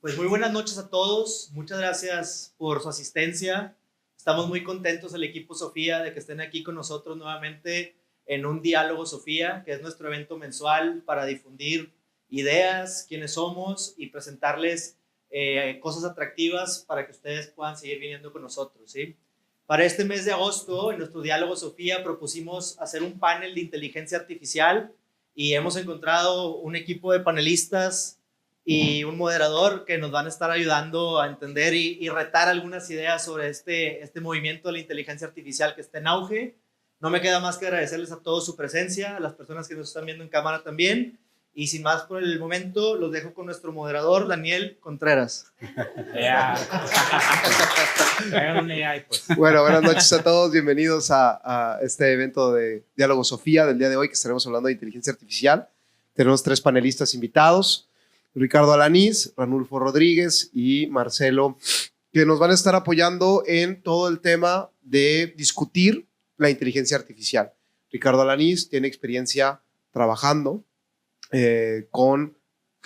Pues muy buenas noches a todos. Muchas gracias por su asistencia. Estamos muy contentos, el equipo Sofía, de que estén aquí con nosotros nuevamente en un Diálogo Sofía, que es nuestro evento mensual para difundir ideas, quiénes somos y presentarles cosas atractivas para que ustedes puedan seguir viniendo con nosotros, ¿sí? Para este mes de agosto, en nuestro Diálogo Sofía, propusimos hacer un panel de inteligencia artificial y hemos encontrado un equipo de panelistas y un moderador que nos van a estar ayudando a entender y retar algunas ideas sobre este movimiento de la inteligencia artificial que está en auge. No me queda más que agradecerles a todos su presencia, a las personas que nos están viendo en cámara también. Y sin más por el momento, los dejo con nuestro moderador, Daniel Contreras. Bueno, buenas noches a todos. Bienvenidos a este evento de Diálogo Sofía del día de hoy, que estaremos hablando de inteligencia artificial. Tenemos 3 panelistas invitados: Ricardo Alanís, Ranulfo Rodríguez y Marcelo, que nos van a estar apoyando en todo el tema de discutir la inteligencia artificial. Ricardo Alanís tiene experiencia trabajando con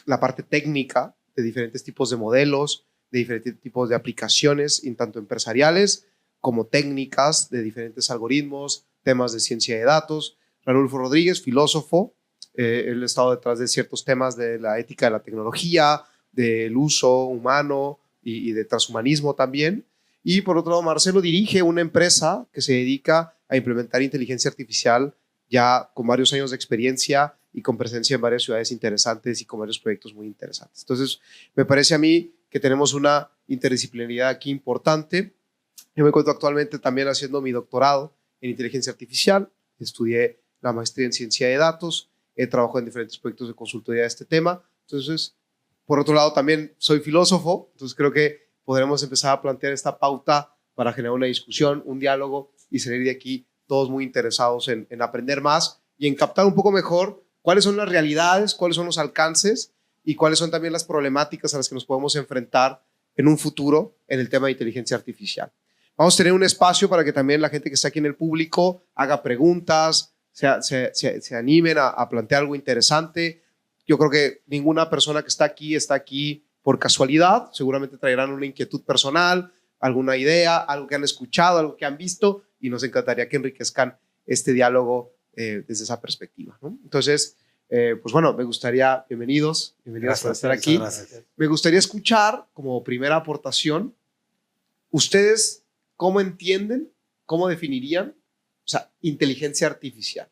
la parte técnica de diferentes tipos de modelos, de diferentes tipos de aplicaciones, tanto empresariales como técnicas, de diferentes algoritmos, temas de ciencia de datos. Ranulfo Rodríguez, filósofo, él ha estado detrás de ciertos temas de la ética de la tecnología, del uso humano y de transhumanismo también. Y por otro lado, Marcelo dirige una empresa que se dedica a implementar inteligencia artificial ya con varios años de experiencia y con presencia en varias ciudades interesantes y con varios proyectos muy interesantes. Entonces, me parece a mí que tenemos una interdisciplinaridad aquí importante. Yo me encuentro actualmente también haciendo mi doctorado en inteligencia artificial. Estudié la maestría en ciencia de datos. He trabajado en diferentes proyectos de consultoría de este tema. Entonces, por otro lado, también soy filósofo. Entonces, creo que podremos empezar a plantear esta pauta para generar una discusión, un diálogo y salir de aquí todos muy interesados en aprender más y en captar un poco mejor cuáles son las realidades, cuáles son los alcances y cuáles son también las problemáticas a las que nos podemos enfrentar en un futuro en el tema de inteligencia artificial. Vamos a tener un espacio para que también la gente que está aquí en el público haga preguntas, se animen a plantear algo interesante. Yo creo que ninguna persona que está aquí por casualidad. Seguramente traerán una inquietud personal, alguna idea, algo que han escuchado, algo que han visto, y nos encantaría que enriquezcan este diálogo desde esa perspectiva, ¿no? Entonces, pues bueno, me gustaría, bienvenidos por estar aquí. Gracias. Me gustaría escuchar como primera aportación, ustedes cómo entienden, cómo definirían, o sea, inteligencia artificial.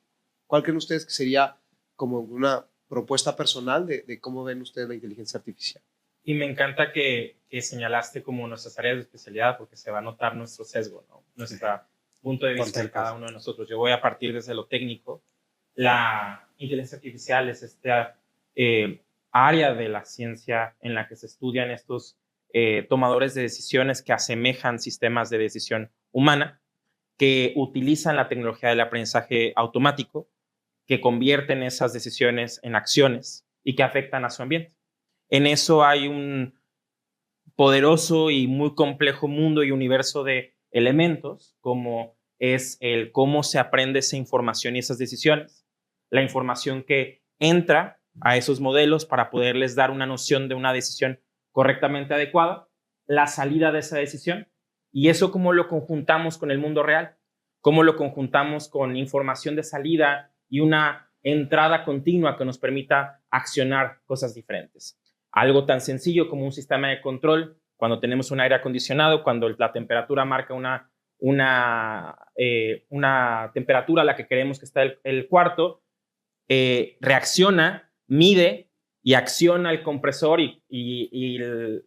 ¿Cuál creen ustedes que sería como una propuesta personal de cómo ven ustedes la inteligencia artificial? Y me encanta que señalaste como nuestras áreas de especialidad, porque se va a notar nuestro sesgo, ¿no? Nuestro punto de vista de cada uno de nosotros. Yo voy a partir desde lo técnico. La inteligencia artificial es esta área de la ciencia en la que se estudian estos tomadores de decisiones que asemejan sistemas de decisión humana, que utilizan la tecnología del aprendizaje automático, que convierten esas decisiones en acciones y que afectan a su ambiente. En eso hay un poderoso y muy complejo mundo y universo de elementos, como es el cómo se aprende esa información y esas decisiones, la información que entra a esos modelos para poderles dar una noción de una decisión correctamente adecuada, la salida de esa decisión, y eso cómo lo conjuntamos con el mundo real, cómo lo conjuntamos con información de salida y una entrada continua que nos permita accionar cosas diferentes. Algo tan sencillo como un sistema de control, cuando tenemos un aire acondicionado, cuando la temperatura marca una temperatura a la que queremos que esté el cuarto, reacciona, mide y acciona el compresor y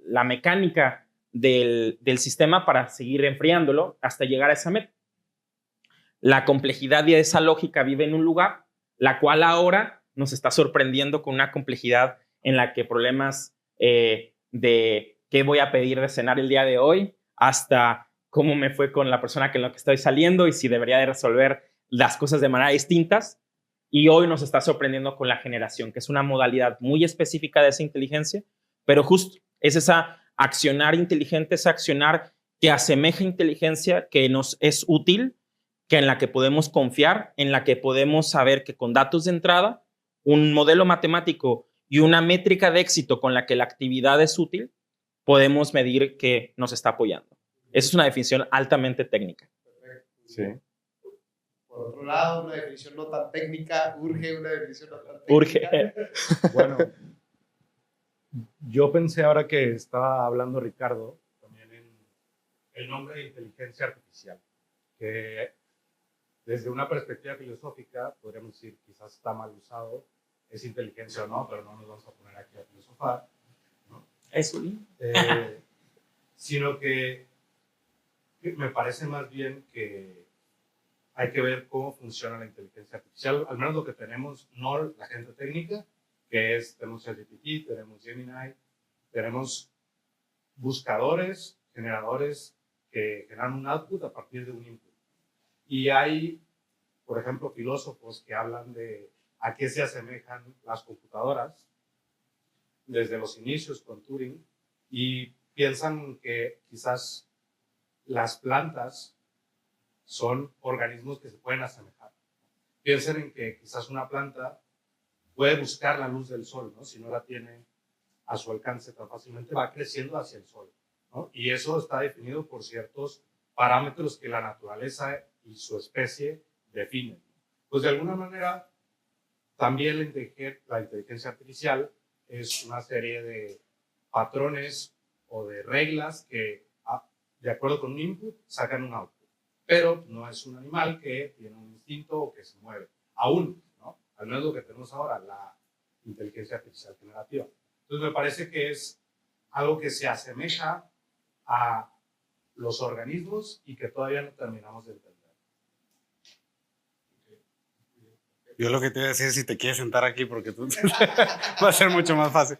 la mecánica del sistema para seguir enfriándolo hasta llegar a esa meta. La complejidad de esa lógica vive en un lugar, la cual ahora nos está sorprendiendo con una complejidad en la que problemas de qué voy a pedir de cenar el día de hoy, hasta cómo me fue con la persona con la que estoy saliendo y si debería de resolver las cosas de manera distintas. Y hoy nos está sorprendiendo con la generación, que es una modalidad muy específica de esa inteligencia, pero justo es esa accionar inteligente, ese accionar que asemeja inteligencia, que nos es útil, que en la que podemos confiar, en la que podemos saber que con datos de entrada, un modelo matemático y una métrica de éxito con la que la actividad es útil, podemos medir que nos está apoyando. Esa es una definición altamente técnica. Sí. Por otro lado, una definición no tan técnica, urge una definición no tan técnica. Urge. Bueno, yo pensé ahora que estaba hablando Ricardo, también en el nombre de inteligencia artificial, que desde una perspectiva filosófica, podríamos decir, quizás está mal usado, es inteligencia o no, pero no nos vamos a poner aquí a filosofar, ¿no? Eso. Sino que me parece más bien que hay que ver cómo funciona la inteligencia artificial, al menos lo que tenemos, no la gente técnica, que es, tenemos ChatGPT, tenemos Gemini, tenemos buscadores, generadores que generan un output a partir de un input. Y hay, por ejemplo, filósofos que hablan de a qué se asemejan las computadoras desde los inicios con Turing y piensan que quizás las plantas son organismos que se pueden asemejar. Piensen en que quizás una planta puede buscar la luz del sol, ¿no? Si no la tiene a su alcance tan fácilmente, va creciendo hacia el sol, ¿no? Y eso está definido por ciertos parámetros que la naturaleza y su especie definen. Pues de alguna manera, también la inteligencia artificial es una serie de patrones o de reglas que, de acuerdo con un input, sacan un output. Pero no es un animal que tiene un instinto o que se mueve. Aún, ¿no? Al menos lo que tenemos ahora, la inteligencia artificial generativa. Entonces me parece que es algo que se asemeja a los organismos y que todavía no terminamos de entender. Yo lo que te iba a decir es si te quieres sentar aquí porque tú va a ser mucho más fácil.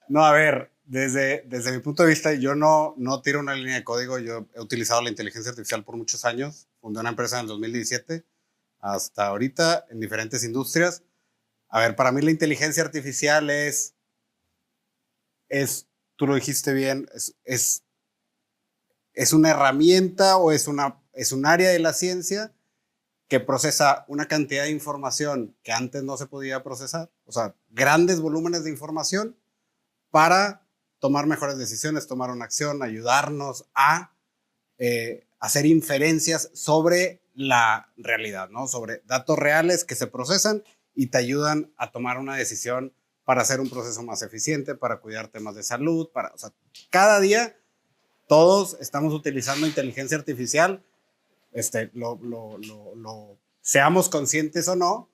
No, a ver, desde mi punto de vista, yo no tiro una línea de código. Yo he utilizado la inteligencia artificial por muchos años. Fundé una empresa en el 2017 hasta ahorita en diferentes industrias. A ver, para mí la inteligencia artificial es tú lo dijiste bien, es una herramienta o es un área de la ciencia que procesa una cantidad de información que antes no se podía procesar, o sea, grandes volúmenes de información para tomar mejores decisiones, tomar una acción, ayudarnos a hacer inferencias sobre la realidad, ¿no? Sobre datos reales que se procesan y te ayudan a tomar una decisión para hacer un proceso más eficiente, para cuidar temas de salud, o sea, cada día todos estamos utilizando inteligencia artificial, seamos conscientes o no,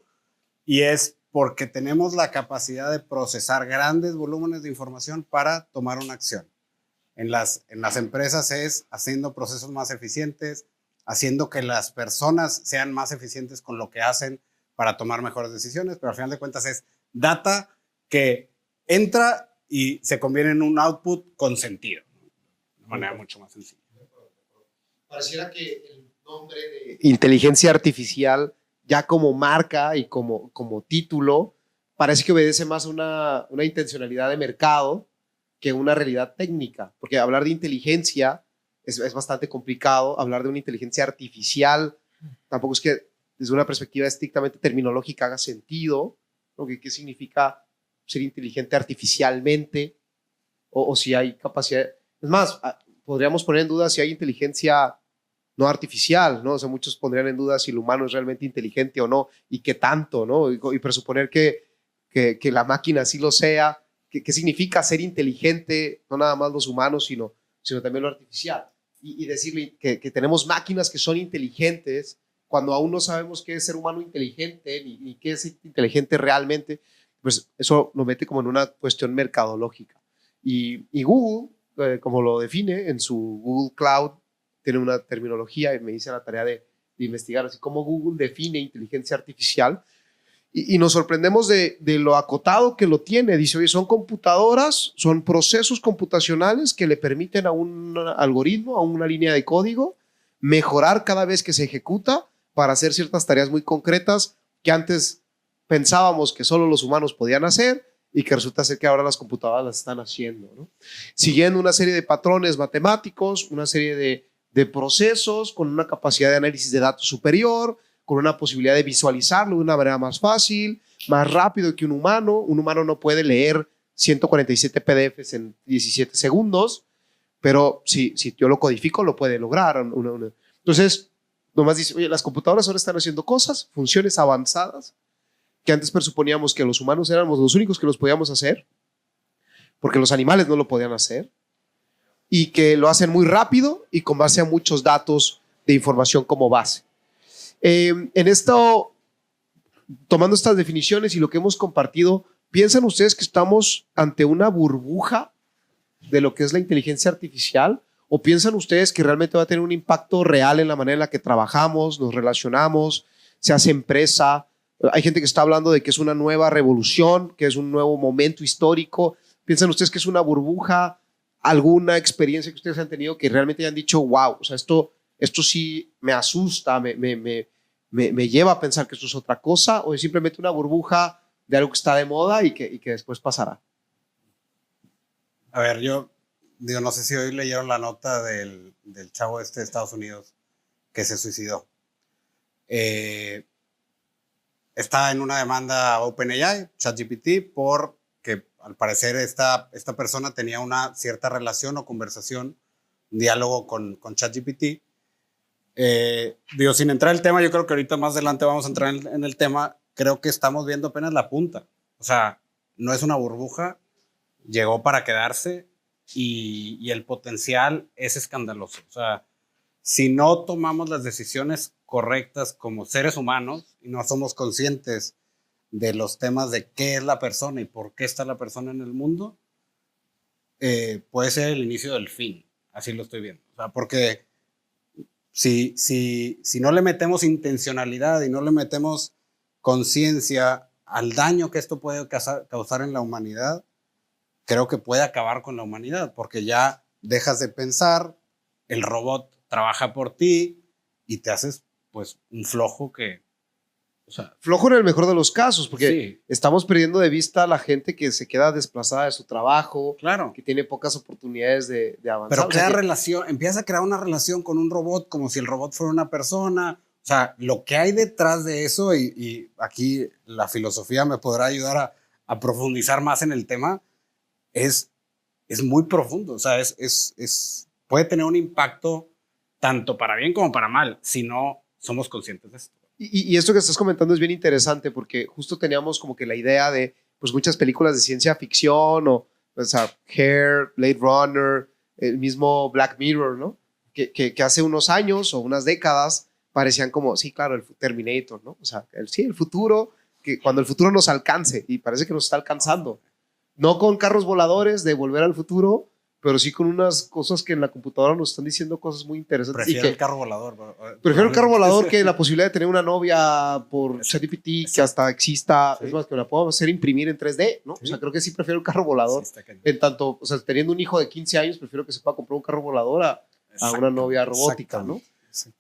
y es porque tenemos la capacidad de procesar grandes volúmenes de información para tomar una acción. En las empresas es haciendo procesos más eficientes, haciendo que las personas sean más eficientes con lo que hacen para tomar mejores decisiones, pero al final de cuentas es data que entra y se convierte en un output con sentido, de una manera mucho más sencilla. Pareciera que el nombre de inteligencia artificial, ya como marca y como título, parece que obedece más a una intencionalidad de mercado que una realidad técnica, porque hablar de inteligencia es bastante complicado. Hablar de una inteligencia artificial tampoco es que desde una perspectiva estrictamente terminológica haga sentido, ¿no? ¿Qué significa ser inteligente artificialmente? O si hay capacidad. Es más, podríamos poner en duda si hay inteligencia no artificial, ¿no? O sea, muchos pondrían en duda si el humano es realmente inteligente o no, y qué tanto, ¿no? Y presuponer que la máquina sí lo sea. ¿Qué significa ser inteligente? No nada más los humanos, sino también lo artificial. Y decirle que tenemos máquinas que son inteligentes cuando aún no sabemos qué es ser humano inteligente ni qué es inteligente realmente, pues eso lo mete como en una cuestión mercadológica. Y Google, como lo define en su Google Cloud, tiene una terminología, y me hice la tarea de investigar así como Google define inteligencia artificial, y nos sorprendemos de lo acotado que lo tiene. Dice, oye, son computadoras, son procesos computacionales que le permiten a un algoritmo, a una línea de código, mejorar cada vez que se ejecuta para hacer ciertas tareas muy concretas que antes pensábamos que solo los humanos podían hacer y que resulta ser que ahora las computadoras las están haciendo, ¿no? Siguiendo una serie de patrones matemáticos, una serie de procesos con una capacidad de análisis de datos superior, con una posibilidad de visualizarlo de una manera más fácil, más rápido que un humano. Un humano no puede leer 147 PDFs en 17 segundos, pero si yo lo codifico, lo puede lograr. Entonces, nomás dice, oye, las computadoras ahora están haciendo cosas, funciones avanzadas, que antes presuponíamos que los humanos éramos los únicos que los podíamos hacer, porque los animales no lo podían hacer, y que lo hacen muy rápido y con base a muchos datos de información como base. En esto, tomando estas definiciones y lo que hemos compartido, ¿piensan ustedes que estamos ante una burbuja de lo que es la inteligencia artificial? ¿O piensan ustedes que realmente va a tener un impacto real en la manera en la que trabajamos, nos relacionamos, se hace empresa? Hay gente que está hablando de que es una nueva revolución, que es un nuevo momento histórico. ¿Piensan ustedes que es una burbuja? ¿Alguna experiencia que ustedes han tenido que realmente hayan dicho, wow, o sea, esto sí me asusta, me lleva a pensar que esto es otra cosa? ¿O es simplemente una burbuja de algo que está de moda y que después pasará? A ver, yo digo, no sé si hoy leyeron la nota del chavo de Estados Unidos que se suicidó. Está en una demanda a OpenAI, ChatGPT, porque al parecer esta persona tenía una cierta relación o conversación, un diálogo con ChatGPT. Digo, sin entrar en el tema, yo creo que ahorita más adelante vamos a entrar en el tema. Creo que estamos viendo apenas la punta. O sea, no es una burbuja, llegó para quedarse y el potencial es escandaloso. O sea, si no tomamos las decisiones correctas como seres humanos y no somos conscientes de los temas de qué es la persona y por qué está la persona en el mundo, puede ser el inicio del fin. Así lo estoy viendo. O sea, porque si no le metemos intencionalidad y no le metemos conciencia al daño que esto puede causar en la humanidad, creo que puede acabar con la humanidad, porque ya dejas de pensar, el robot trabaja por ti y te haces pues un flojo que, o sea, flojo en el mejor de los casos, porque sí, estamos perdiendo de vista a la gente que se queda desplazada de su trabajo, claro. que tiene pocas oportunidades de avanzar. Pero O sea, empieza a crear una relación con un robot como si el robot fuera una persona. O sea, lo que hay detrás de eso, y aquí la filosofía me podrá ayudar a profundizar más en el tema, es muy profundo. O sea, puede tener un impacto tanto para bien como para mal, si no somos conscientes de esto. Y esto que estás comentando es bien interesante, porque justo teníamos como que la idea de pues muchas películas de ciencia ficción o sea, Hair, Blade Runner, el mismo Black Mirror, ¿no? Que hace unos años o unas décadas parecían como, sí, claro, el Terminator, ¿no? O sea, el futuro, que cuando el futuro nos alcance, y parece que nos está alcanzando. No con carros voladores de Volver al Futuro, pero sí con unas cosas que en la computadora nos están diciendo cosas muy interesantes. Prefiero el carro volador. Prefiero el carro volador que la posibilidad de tener una novia por ChatGPT que hasta exista. Sí. Es más, que la puedo hacer imprimir en 3D, ¿no? Sí. O sea, creo que sí prefiero el carro volador. Sí, en tanto, o sea, teniendo un hijo de 15 años, prefiero que se pueda comprar un carro volador a una novia robótica, ¿no?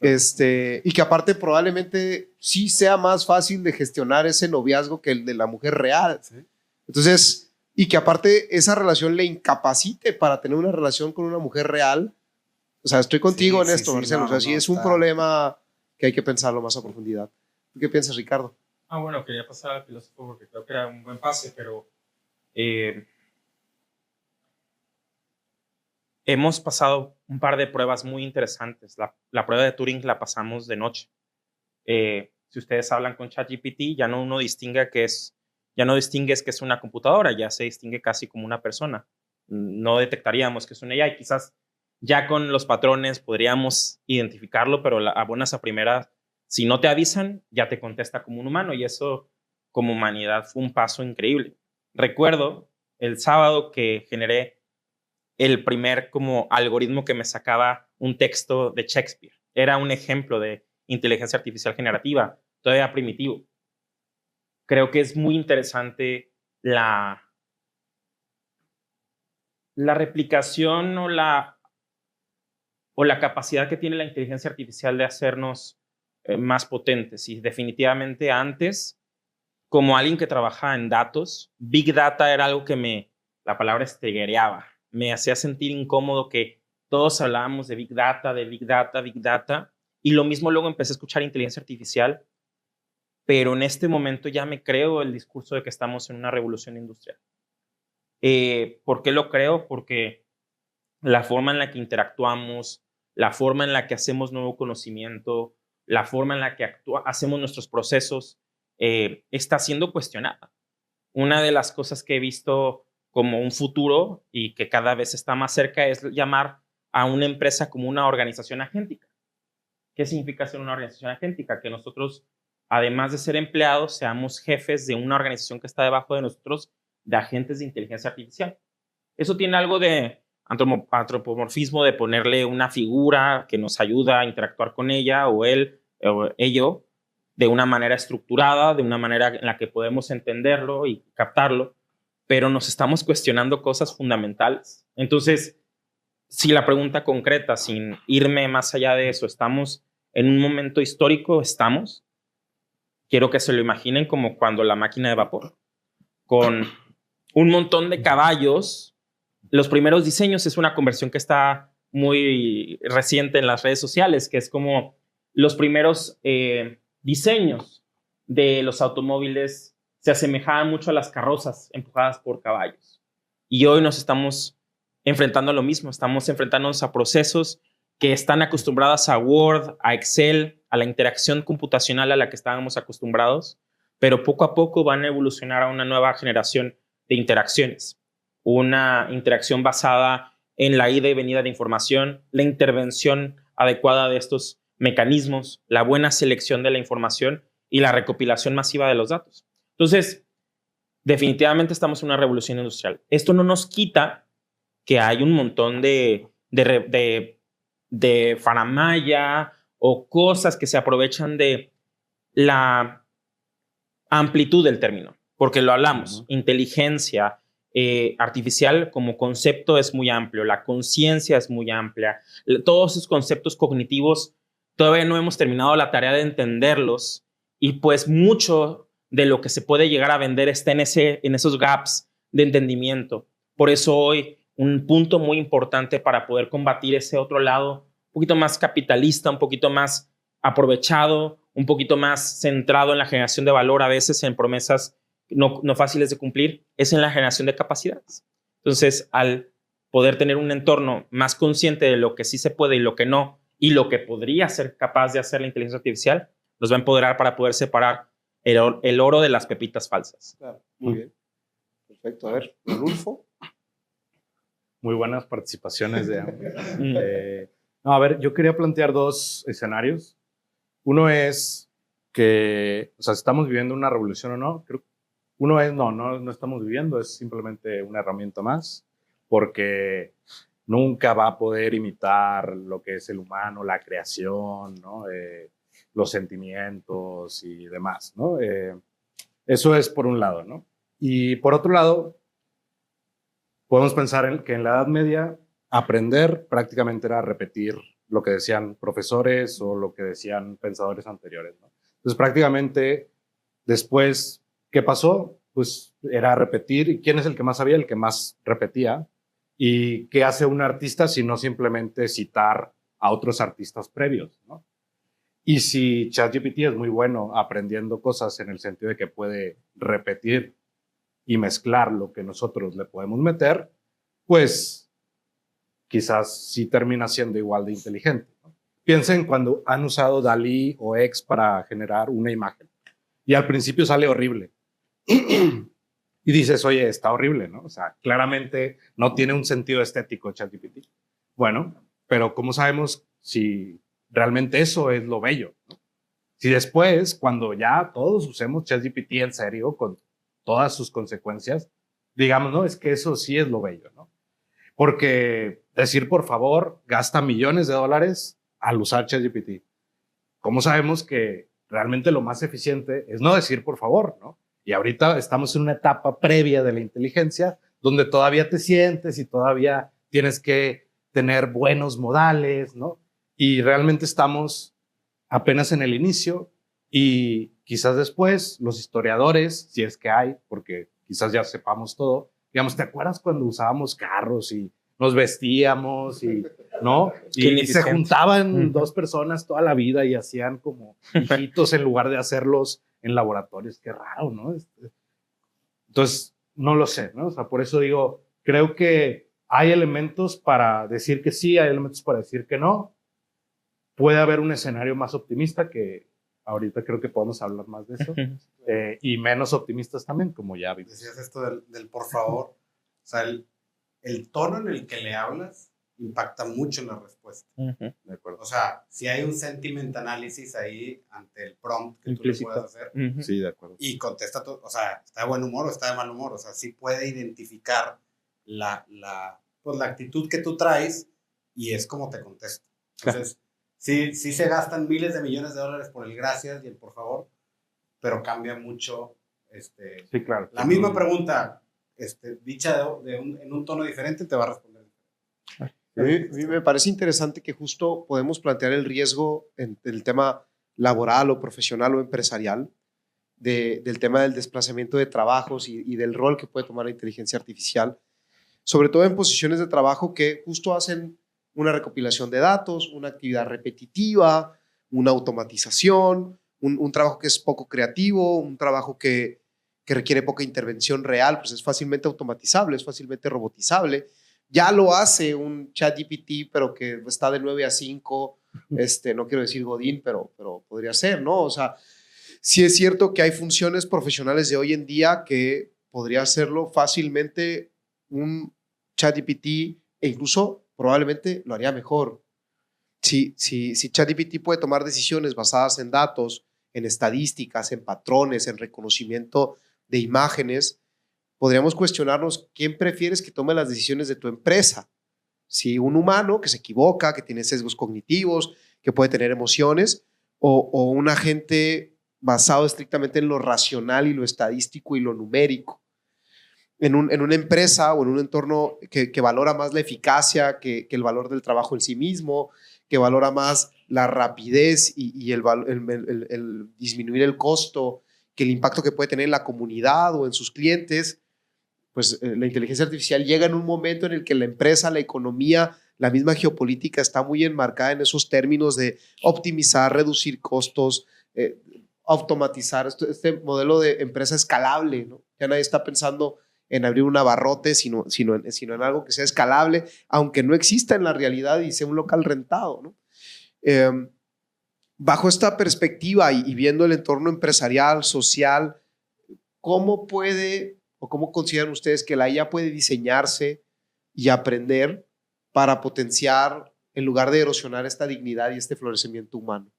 Y que aparte probablemente sí sea más fácil de gestionar ese noviazgo que el de la mujer real. Sí. Entonces, y que aparte esa relación le incapacite para tener una relación con una mujer real. O sea, estoy contigo en esto, Marcelo. No, o sea, sí es un problema que hay que pensarlo más a profundidad. ¿Tú qué piensas, Ricardo? Bueno, quería pasar al filósofo porque creo que era un buen pase, pero hemos pasado un par de pruebas muy interesantes. La prueba de Turing la pasamos de noche. Si ustedes hablan con ChatGPT, ya no distingues que es una computadora, ya se distingue casi como una persona. No detectaríamos que es una AI. Quizás ya con los patrones podríamos identificarlo, pero a buenas a primeras, si no te avisan, ya te contesta como un humano, y eso como humanidad fue un paso increíble. Recuerdo el sábado que generé el primer como algoritmo que me sacaba un texto de Shakespeare. Era un ejemplo de inteligencia artificial generativa, todavía primitivo. Creo que es muy interesante la replicación o la capacidad que tiene la inteligencia artificial de hacernos más potentes. Y definitivamente antes, como alguien que trabajaba en datos, Big Data era algo que la palabra estriguereaba. Me hacía sentir incómodo que todos hablábamos de Big Data, Big Data. Y lo mismo luego empecé a escuchar inteligencia artificial. Pero en este momento ya me creo el discurso de que estamos en una revolución industrial. ¿Por qué lo creo? Porque la forma en la que interactuamos, la forma en la que hacemos nuevo conocimiento, la forma en la que hacemos nuestros procesos, está siendo cuestionada. Una de las cosas que he visto como un futuro y que cada vez está más cerca es llamar a una empresa como una organización agéntica. ¿Qué significa ser una organización agéntica? Que nosotros, además de ser empleados, seamos jefes de una organización que está debajo de nosotros, de agentes de inteligencia artificial. Eso tiene algo de antropomorfismo, de ponerle una figura que nos ayuda a interactuar con ella o él o ello de una manera estructurada, de una manera en la que podemos entenderlo y captarlo, pero nos estamos cuestionando cosas fundamentales. Entonces, si la pregunta concreta, sin irme más allá de eso, ¿estamos en un momento histórico? Estamos. Quiero que se lo imaginen como cuando la máquina de vapor, con un montón de caballos. Los primeros diseños es una conversión que está muy reciente en las redes sociales, que es como los primeros diseños de los automóviles se asemejaban mucho a las carrozas empujadas por caballos. Y hoy nos estamos enfrentando a lo mismo, estamos enfrentándonos a procesos que están acostumbrados a Word, a Excel, a la interacción computacional a la que estábamos acostumbrados, pero poco a poco van a evolucionar a una nueva generación de interacciones. Una interacción basada en la ida y venida de información, la intervención adecuada de estos mecanismos, la buena selección de la información y la recopilación masiva de los datos. Entonces, definitivamente estamos en una revolución industrial. Esto no nos quita que hay un montón de faramaya o cosas que se aprovechan de la amplitud del término, porque lo hablamos, inteligencia artificial como concepto es muy amplio, la conciencia es muy amplia, todos esos conceptos cognitivos todavía no hemos terminado la tarea de entenderlos y pues mucho de lo que se puede llegar a vender está en esos gaps de entendimiento. Por eso hoy un punto muy importante para poder combatir ese otro lado, un poquito más capitalista, un poquito más aprovechado, un poquito más centrado en la generación de valor, a veces en promesas no fáciles de cumplir, es en la generación de capacidades. Entonces, al poder tener un entorno más consciente de lo que sí se puede y lo que no, y lo que podría ser capaz de hacer la inteligencia artificial, nos va a empoderar para poder separar el oro de las pepitas falsas. Claro, muy bien. Perfecto. A ver, Rodolfo. Muy buenas participaciones de no, a ver, yo quería plantear dos escenarios. Uno es que, o sea, ¿estamos viviendo una revolución o no? Creo, uno es, no estamos viviendo, es simplemente una herramienta más, porque nunca va a poder imitar lo que es el humano, la creación, ¿no? Los sentimientos y demás, ¿no? Eso es por un lado, ¿no? Y por otro lado, podemos pensar en que en la Edad Media aprender prácticamente era repetir lo que decían profesores o lo que decían pensadores anteriores, ¿no? Entonces prácticamente después, ¿qué pasó? Pues era repetir. ¿Y quién es el que más sabía? El que más repetía. ¿Y qué hace un artista si no simplemente citar a otros artistas previos, ¿no? Y si ChatGPT es muy bueno aprendiendo cosas en el sentido de que puede repetir y mezclar lo que nosotros le podemos meter, pues quizás sí termina siendo igual de inteligente, ¿no? Piensen cuando han usado DALL-E o X para generar una imagen y al principio sale horrible y dices, oye, está horrible, ¿no? O sea, claramente no tiene un sentido estético ChatGPT. Bueno, pero ¿cómo sabemos si realmente eso es lo bello, ¿no? Si después, cuando ya todos usemos ChatGPT en serio, con todas sus consecuencias, digamos, no, es que eso sí es lo bello, ¿no? Porque decir, por favor, gasta millones de dólares al usar ChatGPT. ¿Cómo sabemos que realmente lo más eficiente es no decir, por favor, ¿no? Y ahorita estamos en una etapa previa de la inteligencia donde todavía te sientes y todavía tienes que tener buenos modales, ¿no? Y realmente estamos apenas en el inicio y quizás después los historiadores, si es que hay, porque quizás ya sepamos todo, digamos, ¿te acuerdas cuando usábamos carros y nos vestíamos y, ¿no? Y se juntaban dos personas toda la vida y hacían como hijitos en lugar de hacerlos en laboratorios? Qué raro, ¿no? Entonces, no lo sé, ¿no? O sea, por eso digo, creo que hay elementos para decir que sí, hay elementos para decir que no. Puede haber un escenario más optimista, que ahorita creo que podemos hablar más de eso, y menos optimistas también, como ya vimos. Decías esto del por favor. O sea, el tono en el que le hablas impacta mucho en la respuesta. De acuerdo. O sea, si hay un sentiment análisis ahí ante el prompt que Implícito. tú le puedes hacer Sí, de acuerdo. y contesta, o sea, está de buen humor o está de mal humor. O sea, sí puede identificar pues, la actitud que tú traes y es como te contesta. Entonces, sí se gastan miles de millones de dólares por el gracias y el por favor, pero cambia mucho. Sí, claro. La misma pregunta, dicha en un tono diferente, te va a responder. A mí me parece interesante que justo podemos plantear el riesgo en el tema laboral o profesional o empresarial del tema del desplazamiento de trabajos y del rol que puede tomar la inteligencia artificial, sobre todo en posiciones de trabajo que justo hacen una recopilación de datos, una actividad repetitiva, una automatización, un trabajo que es poco creativo, un trabajo que requiere poca intervención real, pues es fácilmente automatizable, es fácilmente robotizable. Ya lo hace un ChatGPT, pero que está de 9 a 5, no quiero decir Godín, pero podría ser, ¿no? O sea, sí es cierto que hay funciones profesionales de hoy en día que podría hacerlo fácilmente un ChatGPT e incluso probablemente lo haría mejor. Si ChatGPT puede tomar decisiones basadas en datos, en estadísticas, en patrones, en reconocimiento de imágenes, podríamos cuestionarnos quién prefieres que tome las decisiones de tu empresa. Si un humano que se equivoca, que tiene sesgos cognitivos, que puede tener emociones, o un agente basado estrictamente en lo racional y lo estadístico y lo numérico. En una empresa o en un entorno que valora más la eficacia que el valor del trabajo en sí mismo, que valora más la rapidez y el disminuir el costo, que el impacto que puede tener en la comunidad o en sus clientes, pues la inteligencia artificial llega en un momento en el que la empresa, la economía, la misma geopolítica está muy enmarcada en esos términos de optimizar, reducir costos, automatizar. Este modelo de empresa escalable, ¿no? Ya nadie está pensando en abrir un abarrote, sino en algo que sea escalable, aunque no exista en la realidad y sea un local rentado, ¿no? Bajo esta perspectiva y viendo el entorno empresarial, social, ¿cómo puede o cómo consideran ustedes que la IA puede diseñarse y aprender para potenciar en lugar de erosionar esta dignidad y este florecimiento humano?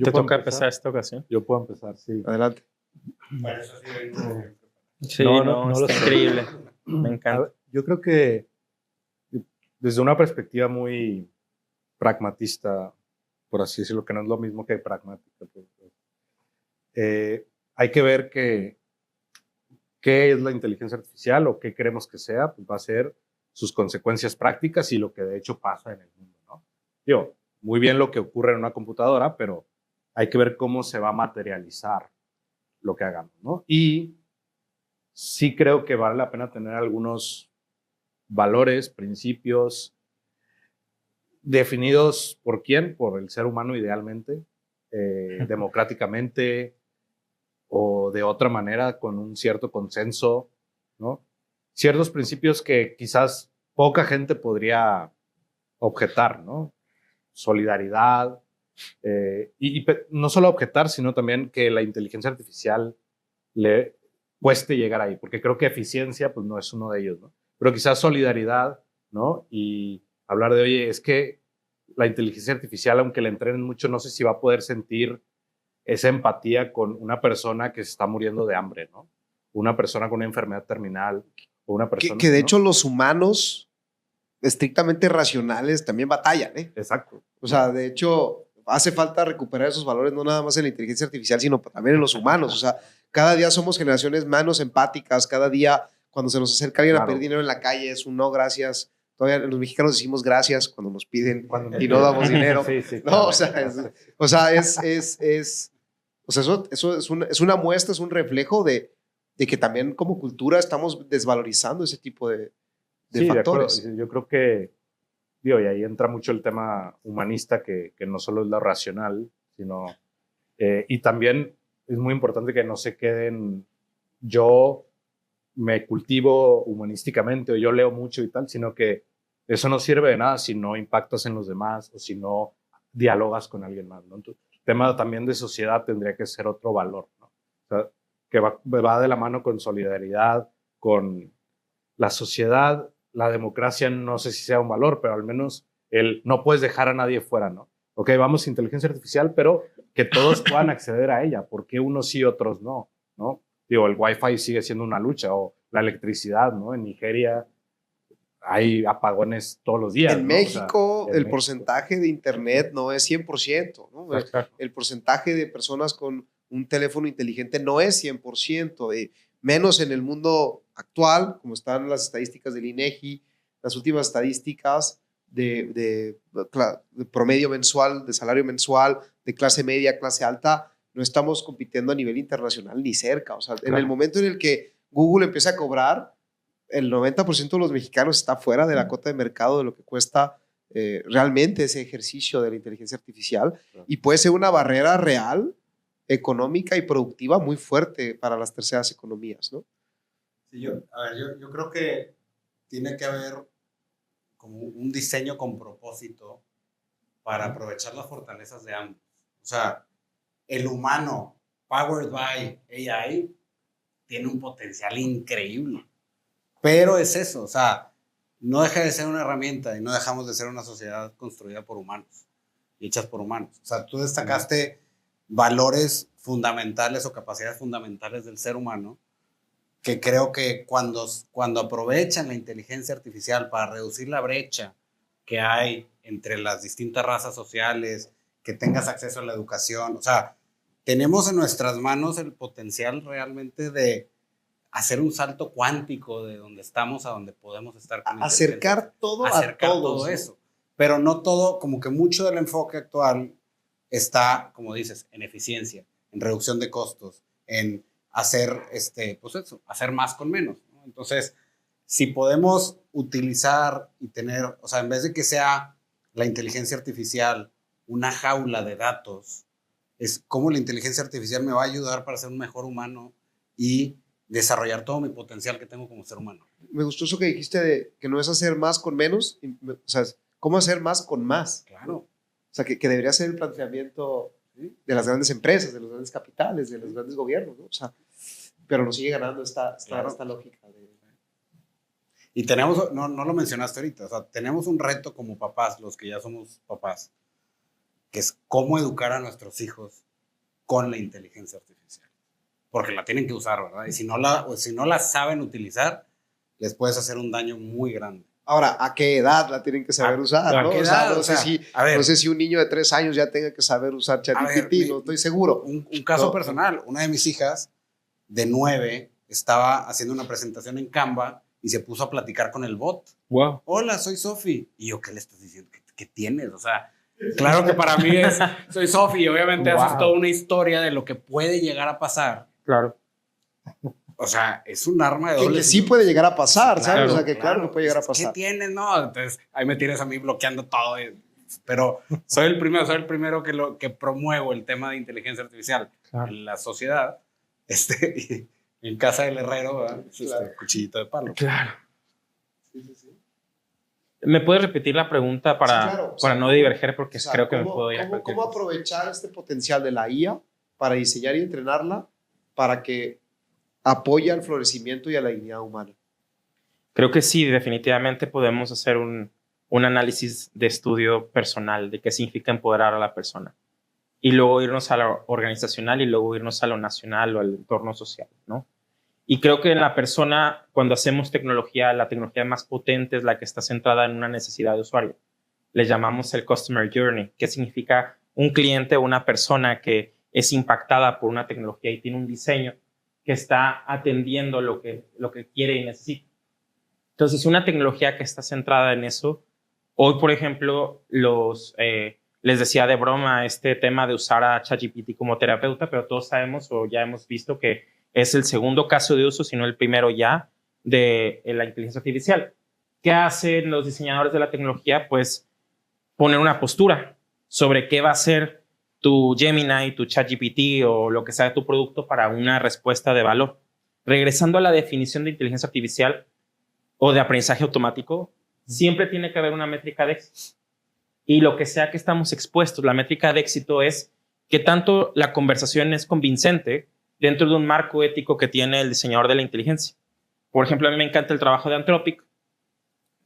¿Te toca empezar esta ocasión? Yo puedo empezar, sí. Adelante. Sí, No está lo sé. increíble. Me encanta. Yo creo que desde una perspectiva muy pragmatista, por así decirlo, que no es lo mismo que pragmática, hay que ver qué es la inteligencia artificial o qué queremos que sea, pues va a ser sus consecuencias prácticas y lo que de hecho pasa en el mundo, ¿no? Digo, muy bien lo que ocurre en una computadora, pero hay que ver cómo se va a materializar lo que hagamos, ¿no? Y sí creo que vale la pena tener algunos valores, principios definidos por quién, por el ser humano idealmente, democráticamente o de otra manera con un cierto consenso, ¿no? Ciertos principios que quizás poca gente podría objetar, ¿no? Solidaridad, y no solo objetar, sino también que la inteligencia artificial le cueste llegar ahí, porque creo que eficiencia pues no es uno de ellos, ¿no? Pero quizás solidaridad, ¿no? Y hablar de, oye, es que la inteligencia artificial, aunque la entrenen mucho, no sé si va a poder sentir esa empatía con una persona que se está muriendo de hambre, ¿no? Una persona con una enfermedad terminal, o una persona... Que de ¿no? hecho los humanos estrictamente racionales también batallan, ¿eh? Exacto. O sea, de hecho, hace falta recuperar esos valores no nada más en la inteligencia artificial, sino también en los humanos. O sea, cada día somos generaciones menos empáticas, cada día cuando se nos acerca alguien a pedir dinero en la calle es un no, gracias. Todavía los mexicanos decimos gracias cuando nos piden y no damos dinero. Sí, sí, No, claro. o sea, eso es una muestra, es un reflejo de que también como cultura estamos desvalorizando ese tipo de factores. De acuerdo. Yo creo que, digo, y ahí entra mucho el tema humanista, que no solo es lo racional, sino... y también es muy importante que no se queden... Yo me cultivo humanísticamente o yo leo mucho y tal, sino que eso no sirve de nada si no impactas en los demás o si no dialogas con alguien más, ¿no? Entonces, el tema también de sociedad tendría que ser otro valor, ¿no? O sea, que va de la mano con solidaridad, con la sociedad, la democracia, no sé si sea un valor, pero al menos no puedes dejar a nadie fuera, ¿no? Ok, vamos a inteligencia artificial, pero que todos puedan acceder a ella. ¿Por qué unos sí y otros no? ¿No? Digo, el Wi-Fi sigue siendo una lucha, o la electricidad, ¿no? En Nigeria hay apagones todos los días. En ¿no? México, O sea, el porcentaje de internet no es 100%, ¿no? Claro. El porcentaje de personas con un teléfono inteligente no es 100%, menos en el mundo actual, como están las estadísticas del INEGI, las últimas estadísticas de promedio mensual, de salario mensual, de clase media, clase alta, no estamos compitiendo a nivel internacional ni cerca. O sea, en el momento en el que Google empieza a cobrar, el 90% de los mexicanos está fuera de la cota de mercado de lo que cuesta realmente ese ejercicio de la inteligencia artificial, y puede ser una barrera real, económica y productiva muy fuerte para las terceras economías, ¿no? Sí, yo creo que tiene que haber como un diseño con propósito para aprovechar las fortalezas de ambos. O sea, el humano, powered by AI, tiene un potencial increíble. Pero es eso, o sea, no deja de ser una herramienta y no dejamos de ser una sociedad construida por humanos y hechas por humanos. O sea, tú destacaste valores fundamentales o capacidades fundamentales del ser humano que creo que cuando aprovechan la inteligencia artificial para reducir la brecha que hay entre las distintas razas sociales, que tengas acceso a la educación, o sea, tenemos en nuestras manos el potencial realmente de hacer un salto cuántico de donde estamos a donde podemos estar. Con acercar todo acercar a todos, todo ¿no? eso. Pero no todo, como que mucho del enfoque actual está, como dices, en eficiencia, en reducción de costos, en hacer, pues eso, hacer más con menos, ¿no? Entonces, si podemos utilizar y tener, o sea, en vez de que sea la inteligencia artificial una jaula de datos, es cómo la inteligencia artificial me va a ayudar para ser un mejor humano y desarrollar todo mi potencial que tengo como ser humano. Me gustó eso que dijiste de que no es hacer más con menos, o sea, es cómo hacer más con más. Claro. O sea, que debería ser el planteamiento, ¿sí?, de las grandes empresas, de los grandes capitales, de los grandes gobiernos, ¿no? O sea, pero nos sigue ganando esta lógica. Y tenemos, no lo mencionaste ahorita, o sea, tenemos un reto como papás, los que ya somos papás, que es cómo educar a nuestros hijos con la inteligencia artificial. Porque la tienen que usar, ¿verdad? Y si no la saben utilizar, les puedes hacer un daño muy grande. Ahora, ¿a qué edad la tienen que saber usar? ¿A ¿no? qué O sea, edad? no sé si un niño de 3 años ya tenga que saber usar ChatGPT, no estoy seguro. Un caso personal, una de mis hijas de 9 estaba haciendo una presentación en Canva y se puso a platicar con el bot. Wow. Hola, soy Sofi. Y yo, ¿qué le estás diciendo? ¿Qué tienes? O sea, claro que para mí soy Sofi y obviamente haces toda una historia de lo que puede llegar a pasar. Claro. O sea, es un arma de doble Que sí puede llegar a pasar, ¿sabes? Claro, O sea, que claro que puede llegar a pasar. ¿Qué tienes? No, entonces ahí me tienes a mí bloqueando todo. Pero soy el primero que promuevo el tema de inteligencia artificial en la sociedad. Y en casa del herrero, ¿verdad? Claro. Cuchillito de palo. Claro. Sí. ¿Me puedes repetir la pregunta para, Sí, claro. O sea, para no diverger? Porque o sea, creo que me puedo ir a ¿cómo cualquier cosa. aprovechar este potencial de la IA para diseñar y entrenarla para que apoye al florecimiento y a la dignidad humana? Creo que sí, definitivamente podemos hacer un análisis de estudio personal de qué significa empoderar a la persona. Y luego irnos a lo organizacional y luego irnos a lo nacional o al entorno social, ¿no? Y creo que en la persona, cuando hacemos tecnología, la tecnología más potente es la que está centrada en una necesidad de usuario. Le llamamos el Customer Journey, que significa un cliente o una persona que es impactada por una tecnología y tiene un diseño que está atendiendo lo que quiere y necesita. Entonces, una tecnología que está centrada en eso, hoy, por ejemplo, les decía de broma este tema de usar a ChatGPT como terapeuta, pero todos sabemos o ya hemos visto que es el segundo caso de uso, si no el primero ya, de la inteligencia artificial. ¿Qué hacen los diseñadores de la tecnología? Pues poner una postura sobre qué va a ser tu Gemini, tu ChatGPT o lo que sea de tu producto para una respuesta de valor. regresando a la definición de inteligencia artificial o de aprendizaje automático, siempre tiene que haber una métrica de éxito. Y lo que sea que estamos expuestos, la métrica de éxito es que tanto la conversación es convincente dentro de un marco ético que tiene el diseñador de la inteligencia. Por ejemplo, a mí me encanta el trabajo de Anthropic,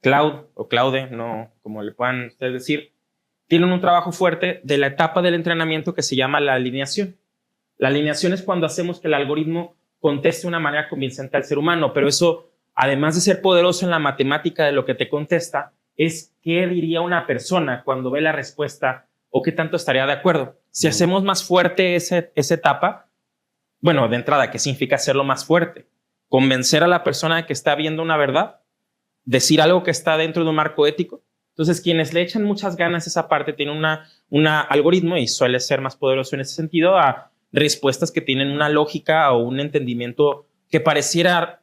Cloud o Claude, no como le puedan ustedes decir, tienen un trabajo fuerte de la etapa del entrenamiento que se llama la alineación. La alineación es cuando hacemos que el algoritmo conteste de una manera convincente al ser humano, pero eso, además de ser poderoso en la matemática de lo que te contesta, es qué diría una persona cuando ve la respuesta o qué tanto estaría de acuerdo. Si hacemos más fuerte esa etapa, bueno, de entrada, ¿qué significa hacerlo más fuerte? Convencer a la persona de que está viendo una verdad, decir algo que está dentro de un marco ético. Entonces, quienes le echan muchas ganas a esa parte tienen un algoritmo, y suele ser más poderoso en ese sentido, a respuestas que tienen una lógica o un entendimiento que pareciera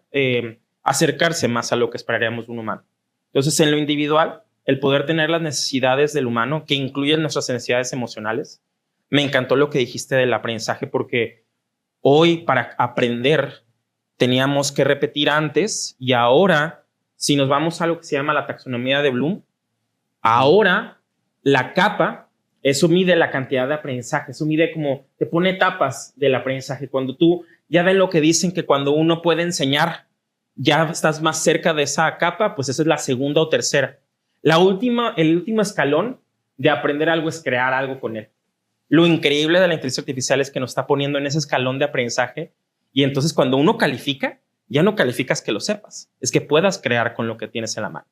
acercarse más a lo que esperaríamos de un humano. Entonces, en lo individual, el poder tener las necesidades del humano, que incluyen nuestras necesidades emocionales. Me encantó lo que dijiste del aprendizaje, porque hoy para aprender teníamos que repetir antes, y ahora, si nos vamos a lo que se llama la taxonomía de Bloom, ahora la capa, eso mide la cantidad de aprendizaje, eso mide como, te pone etapas del aprendizaje. Cuando tú, ya ven lo que dicen que cuando uno puede enseñar, ya estás más cerca de esa capa, pues esa es la segunda o tercera. El último escalón de aprender algo es crear algo con él. Lo increíble de la inteligencia artificial es que nos está poniendo en ese escalón de aprendizaje, y entonces cuando uno califica, ya no calificas que lo sepas, es que puedas crear con lo que tienes en la mano.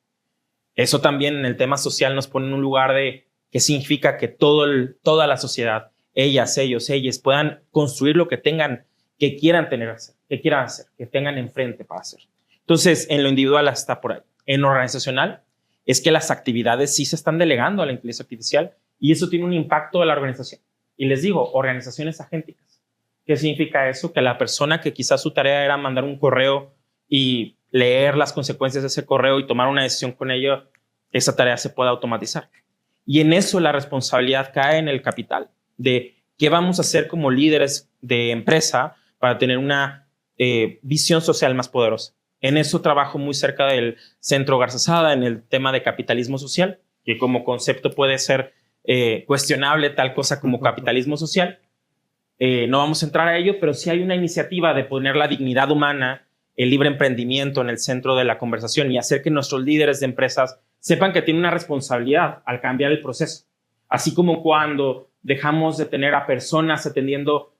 Eso también en el tema social nos pone en un lugar de que significa que toda la sociedad, ellas puedan construir lo que tengan, que quieran hacer, que tengan enfrente para hacer. Entonces, en lo individual está por ahí. En lo organizacional, es que las actividades sí se están delegando a la inteligencia artificial, y eso tiene un impacto a la organización. Y les digo, organizaciones agénticas. ¿Qué significa eso? Que la persona que quizás su tarea era mandar un correo y leer las consecuencias de ese correo y tomar una decisión con ello, esa tarea se puede automatizar. Y en eso la responsabilidad cae en el capital, de qué vamos a hacer como líderes de empresa para tener una visión social más poderosa. En eso trabajo muy cerca del Centro Garzazada, en el tema de capitalismo social, que como concepto puede ser cuestionable tal cosa como capitalismo social. No vamos a entrar a ello, pero sí hay una iniciativa de poner la dignidad humana, el libre emprendimiento en el centro de la conversación, y hacer que nuestros líderes de empresas sepan que tienen una responsabilidad al cambiar el proceso. Así como cuando dejamos de tener a personas atendiendo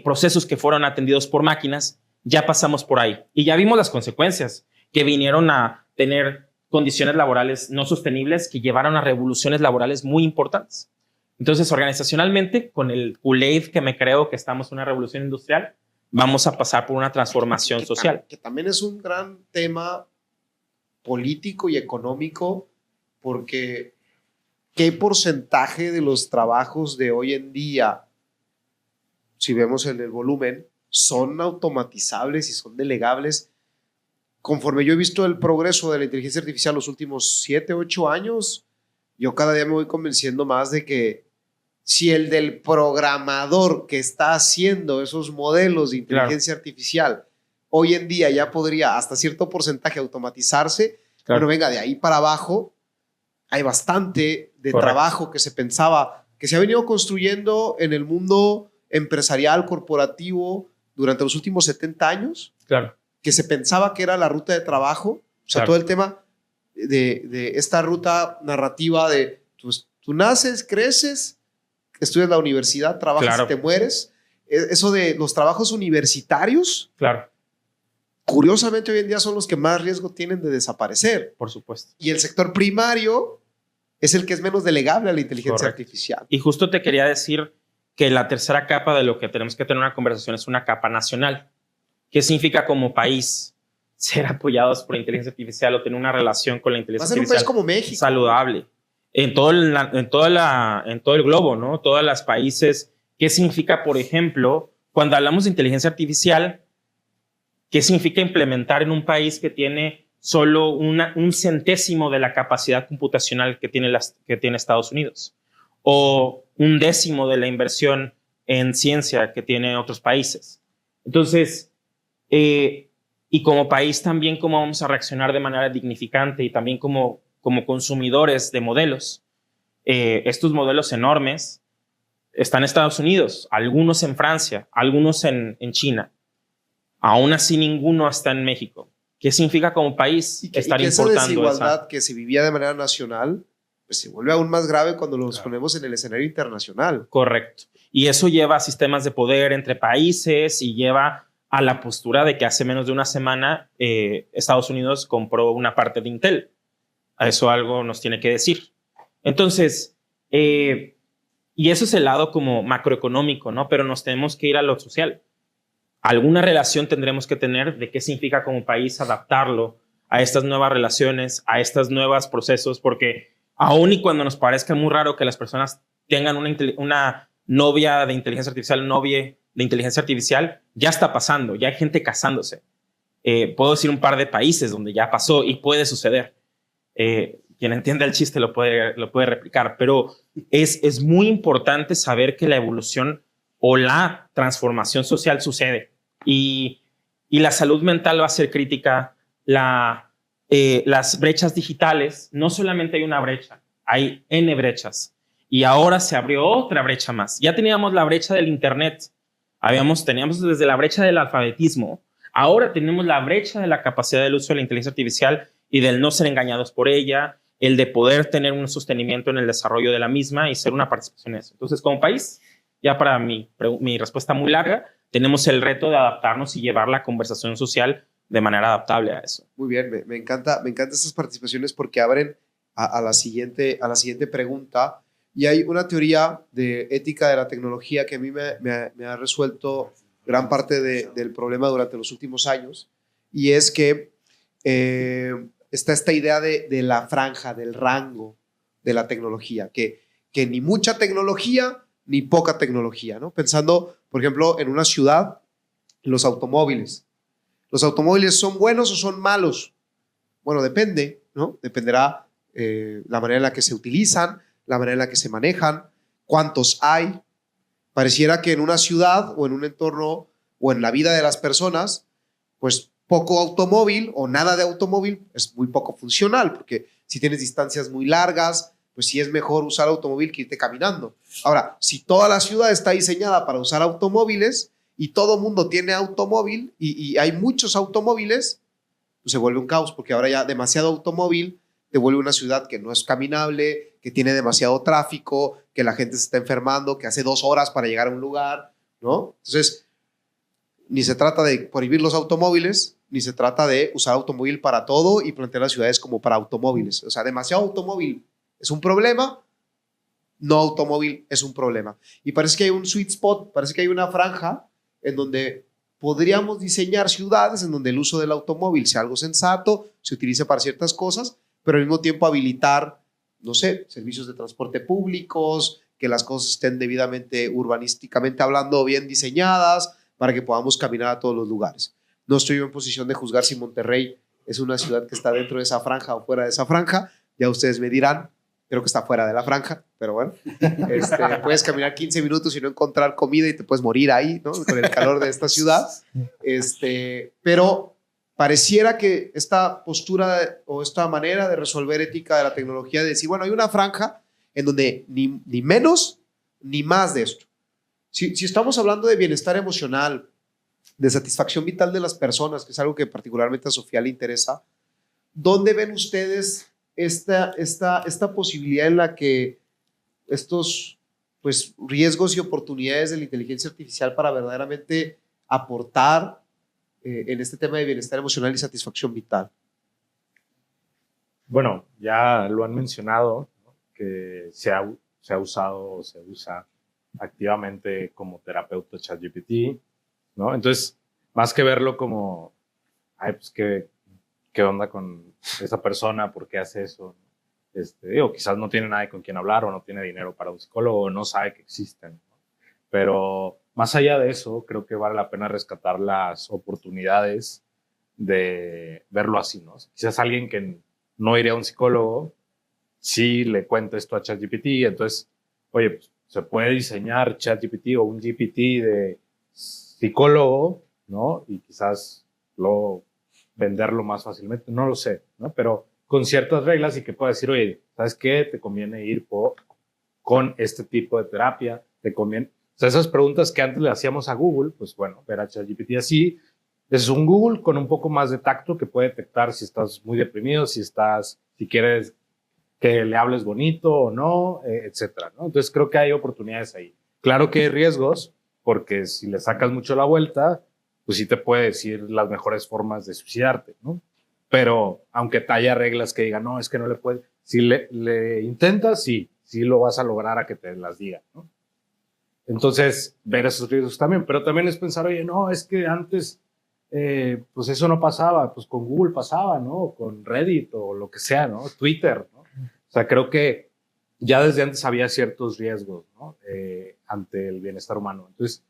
procesos que fueron atendidos por máquinas, ya pasamos por ahí. Y ya vimos las consecuencias, que vinieron a tener condiciones laborales no sostenibles que llevaron a revoluciones laborales muy importantes. Entonces, organizacionalmente, con el Kool-Aid que me creo que estamos en una revolución industrial, vamos a pasar por una transformación social. Que también es un gran tema político y económico, porque ¿qué porcentaje de los trabajos de hoy en día, si vemos en el volumen, son automatizables y son delegables? Conforme yo he visto el progreso de la inteligencia artificial los últimos 7, 8 años, yo cada día me voy convenciendo más de que si el del programador que está haciendo esos modelos de inteligencia artificial hoy en día ya podría hasta cierto porcentaje automatizarse, pero venga, de ahí para abajo hay bastante de trabajo que se pensaba, que se ha venido construyendo en el mundo empresarial, corporativo, durante los últimos 70 años, que se pensaba que era la ruta de trabajo, o sea, todo el tema de esta ruta narrativa de tú naces, creces, estudias la universidad, trabajas y te mueres. Eso de los trabajos universitarios, curiosamente hoy en día son los que más riesgo tienen de desaparecer. Por supuesto. Y el sector primario es el que es menos delegable a la inteligencia artificial. Y justo te quería decir que la tercera capa de lo que tenemos que tener una conversación es una capa nacional. ¿Qué significa como país ser apoyados por la inteligencia artificial o tener una relación con la inteligencia artificial? Va a ser un país como México. Saludable. En todo el globo, ¿no? Todos los países. ¿Qué significa, por ejemplo, cuando hablamos de inteligencia artificial, qué significa implementar en un país que tiene solo un centésimo de la capacidad computacional que tiene Estados Unidos? O un décimo de la inversión en ciencia que tiene otros países. Entonces, y como país también cómo vamos a reaccionar de manera dignificante y también como consumidores de modelos. Estos modelos enormes están en Estados Unidos, algunos en Francia, algunos en China. Aún así, ninguno está en México. ¿Qué significa como país estar y que esa importando desigualdad que se vivía de manera nacional, pues se vuelve aún más grave cuando los ponemos en el escenario internacional? Correcto. Y eso lleva a sistemas de poder entre países y lleva a la postura de que hace menos de una semana Estados Unidos compró una parte de Intel. A eso algo nos tiene que decir. Entonces, y eso es el lado como macroeconómico, ¿no? Pero nos tenemos que ir a lo social. Alguna relación tendremos que tener de qué significa como país adaptarlo a estas nuevas relaciones, a estos nuevos procesos, porque aun y cuando nos parezca muy raro que las personas tengan una novia de inteligencia artificial, novia de inteligencia artificial, ya está pasando, ya hay gente casándose. Puedo decir un par de países donde ya pasó y puede suceder. Quien entienda el chiste lo puede replicar, pero es muy importante saber que la evolución o la transformación social sucede y la salud mental va a ser crítica. Las brechas digitales, no solamente hay una brecha, hay N brechas y ahora se abrió otra brecha más. Ya teníamos la brecha del internet, teníamos desde la brecha del alfabetismo, ahora tenemos la brecha de la capacidad del uso de la inteligencia artificial y del no ser engañados por ella, el de poder tener un sostenimiento en el desarrollo de la misma y ser una participación en eso. Entonces, como país, ya para mi respuesta muy larga, tenemos el reto de adaptarnos y llevar la conversación social de manera adaptable a eso. Muy bien, me encanta estas participaciones porque abren a la siguiente pregunta. Y hay una teoría de ética de la tecnología que a mí me ha resuelto gran parte del problema durante los últimos años, y es que está esta idea de la franja, del rango de la tecnología, que ni mucha tecnología ni poca tecnología, ¿no? Pensando, por ejemplo, en una ciudad, los automóviles. ¿Los automóviles son buenos o son malos? Bueno, depende, ¿no? Dependerá la manera en la que se utilizan, la manera en la que se manejan, cuántos hay. Pareciera que en una ciudad o en un entorno o en la vida de las personas, pues poco automóvil o nada de automóvil es muy poco funcional, porque si tienes distancias muy largas, pues sí es mejor usar automóvil que irte caminando. Ahora, si toda la ciudad está diseñada para usar automóviles y todo mundo tiene automóvil y hay muchos automóviles, pues se vuelve un caos, porque ahora ya demasiado automóvil te vuelve una ciudad que no es caminable, que tiene demasiado tráfico, que la gente se está enfermando, que hace 2 horas para llegar a un lugar, ¿no? Entonces, ni se trata de prohibir los automóviles, ni se trata de usar automóvil para todo y plantear las ciudades como para automóviles. O sea, demasiado automóvil es un problema, no automóvil es un problema. Y parece que hay un sweet spot, parece que hay una franja en donde podríamos diseñar ciudades en donde el uso del automóvil sea algo sensato, se utilice para ciertas cosas, pero al mismo tiempo habilitar, no sé, servicios de transporte públicos, que las cosas estén debidamente urbanísticamente hablando bien diseñadas para que podamos caminar a todos los lugares. No estoy en posición de juzgar si Monterrey es una ciudad que está dentro de esa franja o fuera de esa franja, ya ustedes me dirán. Creo que está fuera de la franja, pero bueno, puedes caminar 15 minutos y no encontrar comida y te puedes morir ahí, ¿no? Con el calor de esta ciudad. Pero pareciera que esta postura o esta manera de resolver ética de la tecnología, de decir, bueno, hay una franja en donde ni menos ni más de esto. Si estamos hablando de bienestar emocional, de satisfacción vital de las personas, que es algo que particularmente a Sofía le interesa, ¿dónde ven ustedes esta posibilidad en la que estos pues, riesgos y oportunidades de la inteligencia artificial para verdaderamente aportar en este tema de bienestar emocional y satisfacción vital? Bueno, ya lo han mencionado, ¿no? Que se ha usado o se usa activamente como terapeuta ChatGPT, ¿no? Entonces, más que verlo como, ay, pues qué onda con esa persona, por qué hace eso, o quizás no tiene nadie con quien hablar o no tiene dinero para un psicólogo o no sabe que existen, ¿no? Pero más allá de eso, creo que vale la pena rescatar las oportunidades de verlo así, ¿no? Quizás alguien que no iría a un psicólogo, sí le cuenta esto a ChatGPT, entonces, oye, pues, se puede diseñar ChatGPT o un GPT de psicólogo, ¿no? Y quizás luego venderlo más fácilmente, no lo sé, ¿no? Pero con ciertas reglas y que pueda decir, oye, ¿sabes qué? Te conviene ir con este tipo de terapia, te conviene. O sea, esas preguntas que antes le hacíamos a Google, pues bueno, ver a ChatGPT así, es un Google con un poco más de tacto que puede detectar si estás muy deprimido, si quieres que le hables bonito o no, etcétera, ¿no? Entonces creo que hay oportunidades ahí. Claro que hay riesgos, porque si le sacas mucho la vuelta, pues sí te puede decir las mejores formas de suicidarte, ¿no? Pero aunque haya reglas que digan, no, es que no le puedes, si le intentas, sí lo vas a lograr a que te las diga, ¿no? Entonces, ver esos riesgos también, pero también es pensar, oye, no, es que antes, pues eso no pasaba, pues con Google pasaba, ¿no? Con Reddit o lo que sea, ¿no? Twitter, ¿no? O sea, creo que ya desde antes había ciertos riesgos, ¿no? Ante el bienestar humano. Entonces,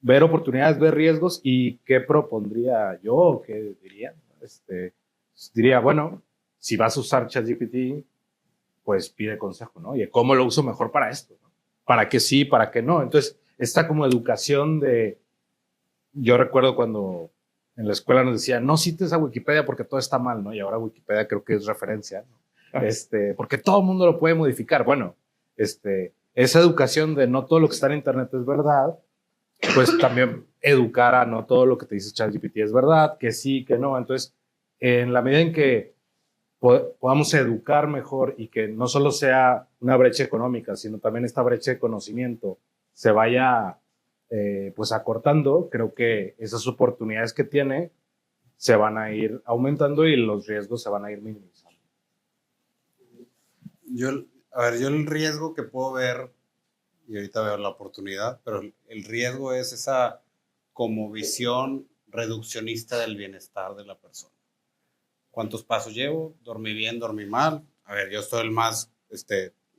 ver oportunidades, ver riesgos y qué propondría yo, qué diría. Diría, bueno, si vas a usar ChatGPT, pues pide consejo, ¿no? Y cómo lo uso mejor para esto, ¿no? Para qué sí, para qué no. Entonces, esta como educación yo recuerdo cuando en la escuela nos decían, no cites a Wikipedia porque todo está mal, ¿no? Y ahora Wikipedia creo que es referencia, ¿no? Porque todo el mundo lo puede modificar. Bueno, esa educación de no todo lo que está en Internet es verdad, pues también educar a no todo lo que te dice ChatGPT es verdad, que sí, que no. Entonces, en la medida en que podamos educar mejor y que no solo sea una brecha económica, sino también esta brecha de conocimiento se vaya pues acortando, creo que esas oportunidades que tiene se van a ir aumentando y los riesgos se van a ir minimizando. Yo el riesgo que puedo ver, y ahorita veo la oportunidad, pero el riesgo es esa como visión reduccionista del bienestar de la persona. ¿Cuántos pasos llevo? ¿Dormí bien? ¿Dormí mal? A ver, yo estoy el más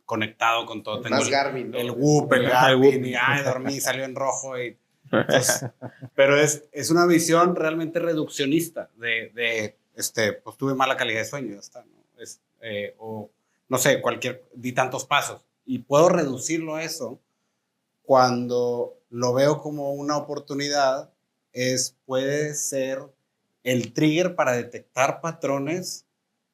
conectado con todo. Tengo Más Garmin, ¿no? el Whoop, el Garmin, y dormí, salió en rojo. Entonces, pero es una visión realmente reduccionista pues tuve mala calidad de sueño, ya está, ¿no? O no sé, di tantos pasos. Y puedo reducirlo a eso cuando lo veo como una oportunidad, puede ser el trigger para detectar patrones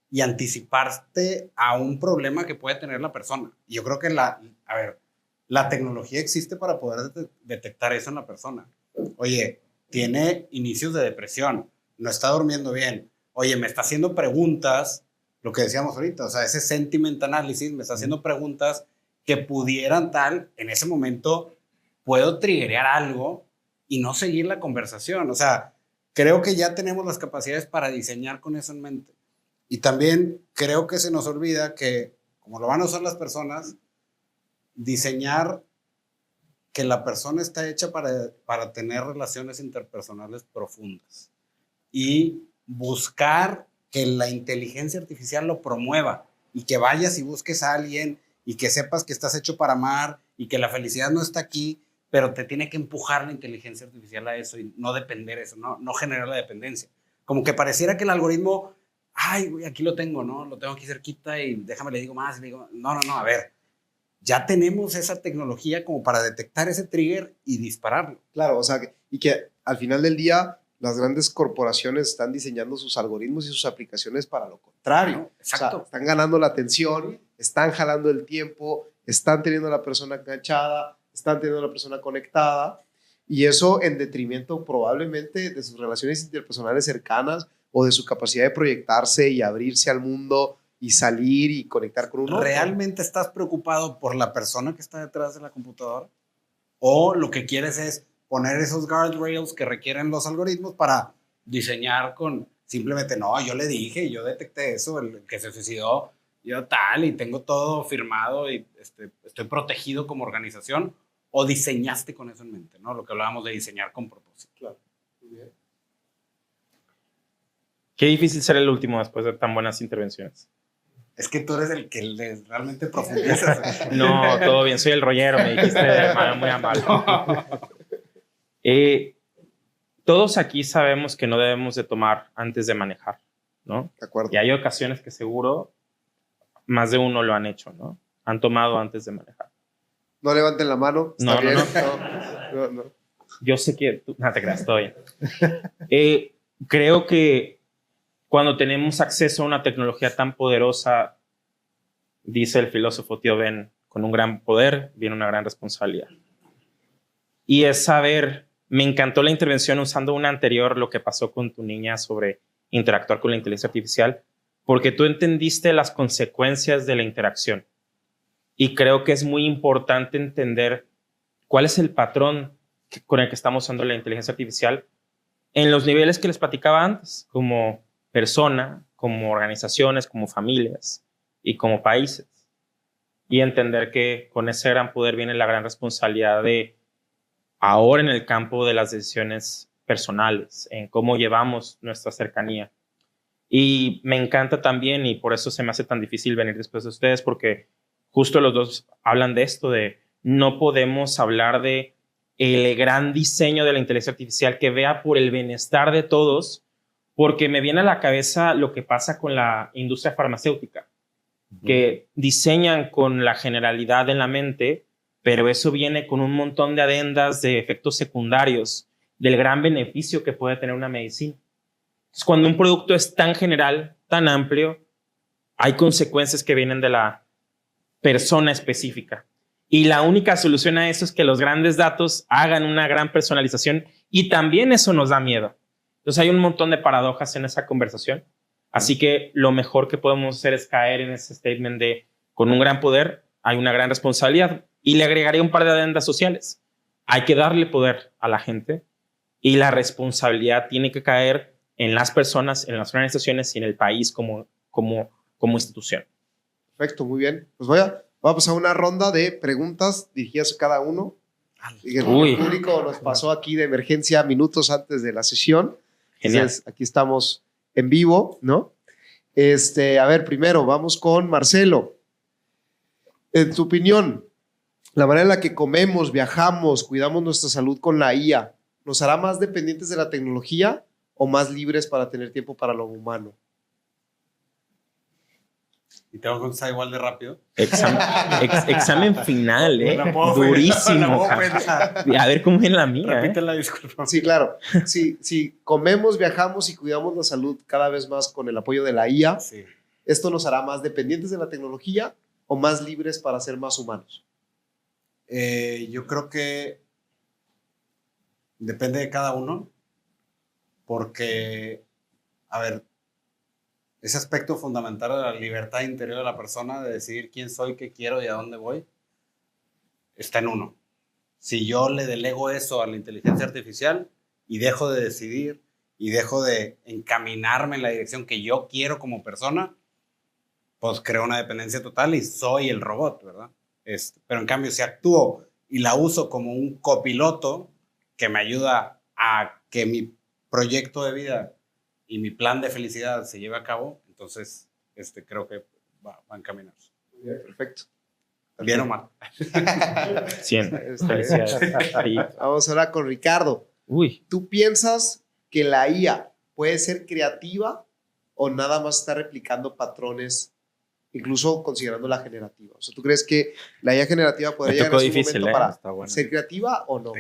y anticiparte a un problema que puede tener la persona. Y yo creo que la tecnología existe para poder detectar eso en la persona. Oye, tiene inicios de depresión, no está durmiendo bien. Oye, me está haciendo preguntas, lo que decíamos ahorita, o sea, ese sentiment analysis, me está haciendo preguntas que pudieran en ese momento puedo triggerear algo y no seguir la conversación. O sea, creo que ya tenemos las capacidades para diseñar con eso en mente. Y también creo que se nos olvida que, como lo van a usar las personas, diseñar que la persona está hecha para tener relaciones interpersonales profundas y buscar que la inteligencia artificial lo promueva y que vayas y busques a alguien y que sepas que estás hecho para amar y que la felicidad no está aquí, pero te tiene que empujar la inteligencia artificial a eso y no depender eso, no generar la dependencia. Como que pareciera que el algoritmo, ay, güey, aquí lo tengo, ¿no? Lo tengo aquí cerquita y déjame le digo más. Y le digo, no, a ver, ya tenemos esa tecnología como para detectar ese trigger y dispararlo. Claro, o sea, y que al final del día las grandes corporaciones están diseñando sus algoritmos y sus aplicaciones para lo contrario. Claro, exacto. O sea, están ganando la atención, están jalando el tiempo, están teniendo a la persona enganchada, están teniendo a la persona conectada, y eso en detrimento probablemente de sus relaciones interpersonales cercanas o de su capacidad de proyectarse y abrirse al mundo y salir y conectar con uno. ¿Realmente estás preocupado por la persona que está detrás de la computadora? ¿O lo que quieres es poner esos guardrails que requieren los algoritmos para diseñar con simplemente, no, yo le dije, yo detecté eso, el que se suicidó, yo tal, y tengo todo firmado y estoy protegido como organización? ¿O diseñaste con eso en mente, ¿no? Lo que hablábamos de diseñar con propósito. Claro. Muy bien. Qué difícil ser el último después de tan buenas intervenciones. Es que tú eres el que realmente profundizas. No, todo bien, soy el rollero, me dijiste de manera muy amable. Todos aquí sabemos que no debemos de tomar antes de manejar, ¿no? De acuerdo. Y hay ocasiones que seguro más de uno lo han hecho, ¿no? Han tomado antes de manejar. No levanten la mano. ¿Está bien? No. Yo sé que tú... No te creas, estoy. Creo que cuando tenemos acceso a una tecnología tan poderosa, dice el filósofo Tío Ben, con un gran poder viene una gran responsabilidad. Y es saber, me encantó la intervención usando una anterior, lo que pasó con tu niña sobre interactuar con la inteligencia artificial, porque tú entendiste las consecuencias de la interacción. Y creo que es muy importante entender cuál es el patrón con el que estamos usando la inteligencia artificial en los niveles que les platicaba antes, como persona, como organizaciones, como familias y como países. Y entender que con ese gran poder viene la gran responsabilidad de ahora en el campo de las decisiones personales, en cómo llevamos nuestra cercanía. Y me encanta también, y por eso se me hace tan difícil venir después de ustedes, porque justo los dos hablan de esto, de no podemos hablar de el gran diseño de la inteligencia artificial que vea por el bienestar de todos, porque me viene a la cabeza lo que pasa con la industria farmacéutica, que diseñan con la generalidad en la mente, pero eso viene con un montón de adendas de efectos secundarios, del gran beneficio que puede tener una medicina. Entonces, cuando un producto es tan general, tan amplio, hay consecuencias que vienen de la persona específica. Y la única solución a eso es que los grandes datos hagan una gran personalización, y también eso nos da miedo. Entonces hay un montón de paradojas en esa conversación. Así que lo mejor que podemos hacer es caer en ese statement de con un gran poder hay una gran responsabilidad. Y le agregaría un par de adendas sociales. Hay que darle poder a la gente y la responsabilidad tiene que caer en las personas, en las organizaciones y en el país como institución. Perfecto, muy bien. Pues voy a pasar una ronda de preguntas dirigidas a cada uno. El público nos pasó aquí de emergencia minutos antes de la sesión. Genial. Entonces, aquí estamos en vivo, ¿no? A ver, primero vamos con Marcelo. En tu opinión, la manera en la que comemos, viajamos, cuidamos nuestra salud con la IA, ¿nos hará más dependientes de la tecnología o más libres para tener tiempo para lo humano? Y tengo que contestar igual de rápido. Examen final, No durísimo. la puedo pensar. A ver cómo es la mía. Repítela, disculpa. Sí, claro. Si comemos, viajamos y cuidamos la salud cada vez más con el apoyo de la IA, Sí. ¿esto nos hará más dependientes de la tecnología o más libres para ser más humanos? Yo creo que depende de cada uno, porque, a ver, ese aspecto fundamental de la libertad interior de la persona, de decidir quién soy, qué quiero y a dónde voy, está en uno. Si yo le delego eso a la inteligencia artificial y dejo de decidir y dejo de encaminarme en la dirección que yo quiero como persona, pues creo una dependencia total y soy el robot, ¿verdad? Pero en cambio, si actúo y la uso como un copiloto que me ayuda a que mi proyecto de vida y mi plan de felicidad se lleve a cabo, entonces creo que va a encaminarse. Perfecto. Bien o mal. 100. Felicidades. Sí. Vamos ahora con Ricardo. Uy. ¿Tú piensas que la IA puede ser creativa o nada más está replicando patrones, incluso considerando la generativa? O sea, ¿tú crees que la IA generativa podría llegar a su momento para ser creativa o no?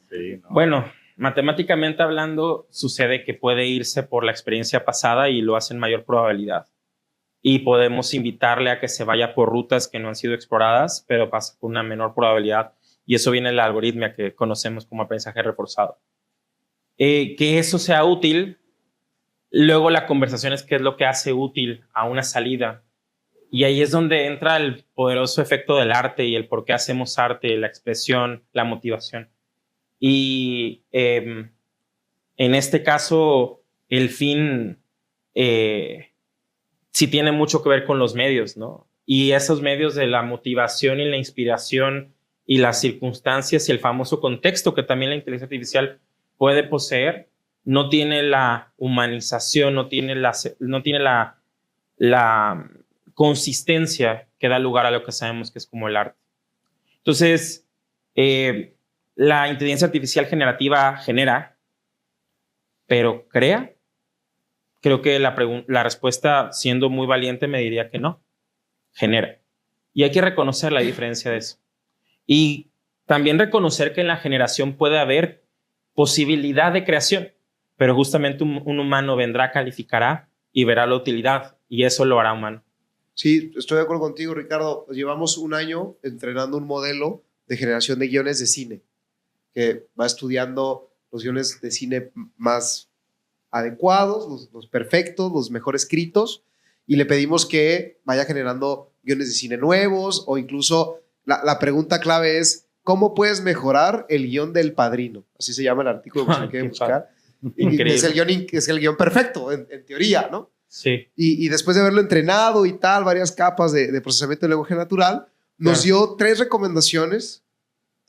Sí, no. Bueno, matemáticamente hablando, sucede que puede irse por la experiencia pasada y lo hace en mayor probabilidad. Y podemos invitarle a que se vaya por rutas que no han sido exploradas, pero pasa con una menor probabilidad. Y eso viene de la algoritmia que conocemos como aprendizaje reforzado. Que eso sea útil, luego la conversación es qué es lo que hace útil a una salida. Y ahí es donde entra el poderoso efecto del arte y el por qué hacemos arte, la expresión, la motivación. Y en este caso, el fin sí tiene mucho que ver con los medios, ¿no? Y esos medios de la motivación y la inspiración y las circunstancias y el famoso contexto que también la inteligencia artificial puede poseer, no tiene la humanización, no tiene la consistencia que da lugar a lo que sabemos que es como el arte. Entonces, la inteligencia artificial generativa genera, pero crea. Creo que la respuesta, siendo muy valiente, me diría que no. Genera. Y hay que reconocer la diferencia de eso. Y también reconocer que en la generación puede haber posibilidad de creación, pero justamente un humano vendrá, calificará y verá la utilidad y eso lo hará humano. Sí, estoy de acuerdo contigo, Ricardo. Pues llevamos un año entrenando un modelo de generación de guiones de cine, que va estudiando los guiones de cine más adecuados, los perfectos, los mejor escritos, y le pedimos que vaya generando guiones de cine nuevos, o incluso la pregunta clave es, ¿cómo puedes mejorar el guión del Padrino? Así se llama el artículo que hay que buscar. Y es el guión perfecto, en teoría, ¿no? Sí. Y después de haberlo entrenado y tal, varias capas de procesamiento de lenguaje natural, nos dio 3 recomendaciones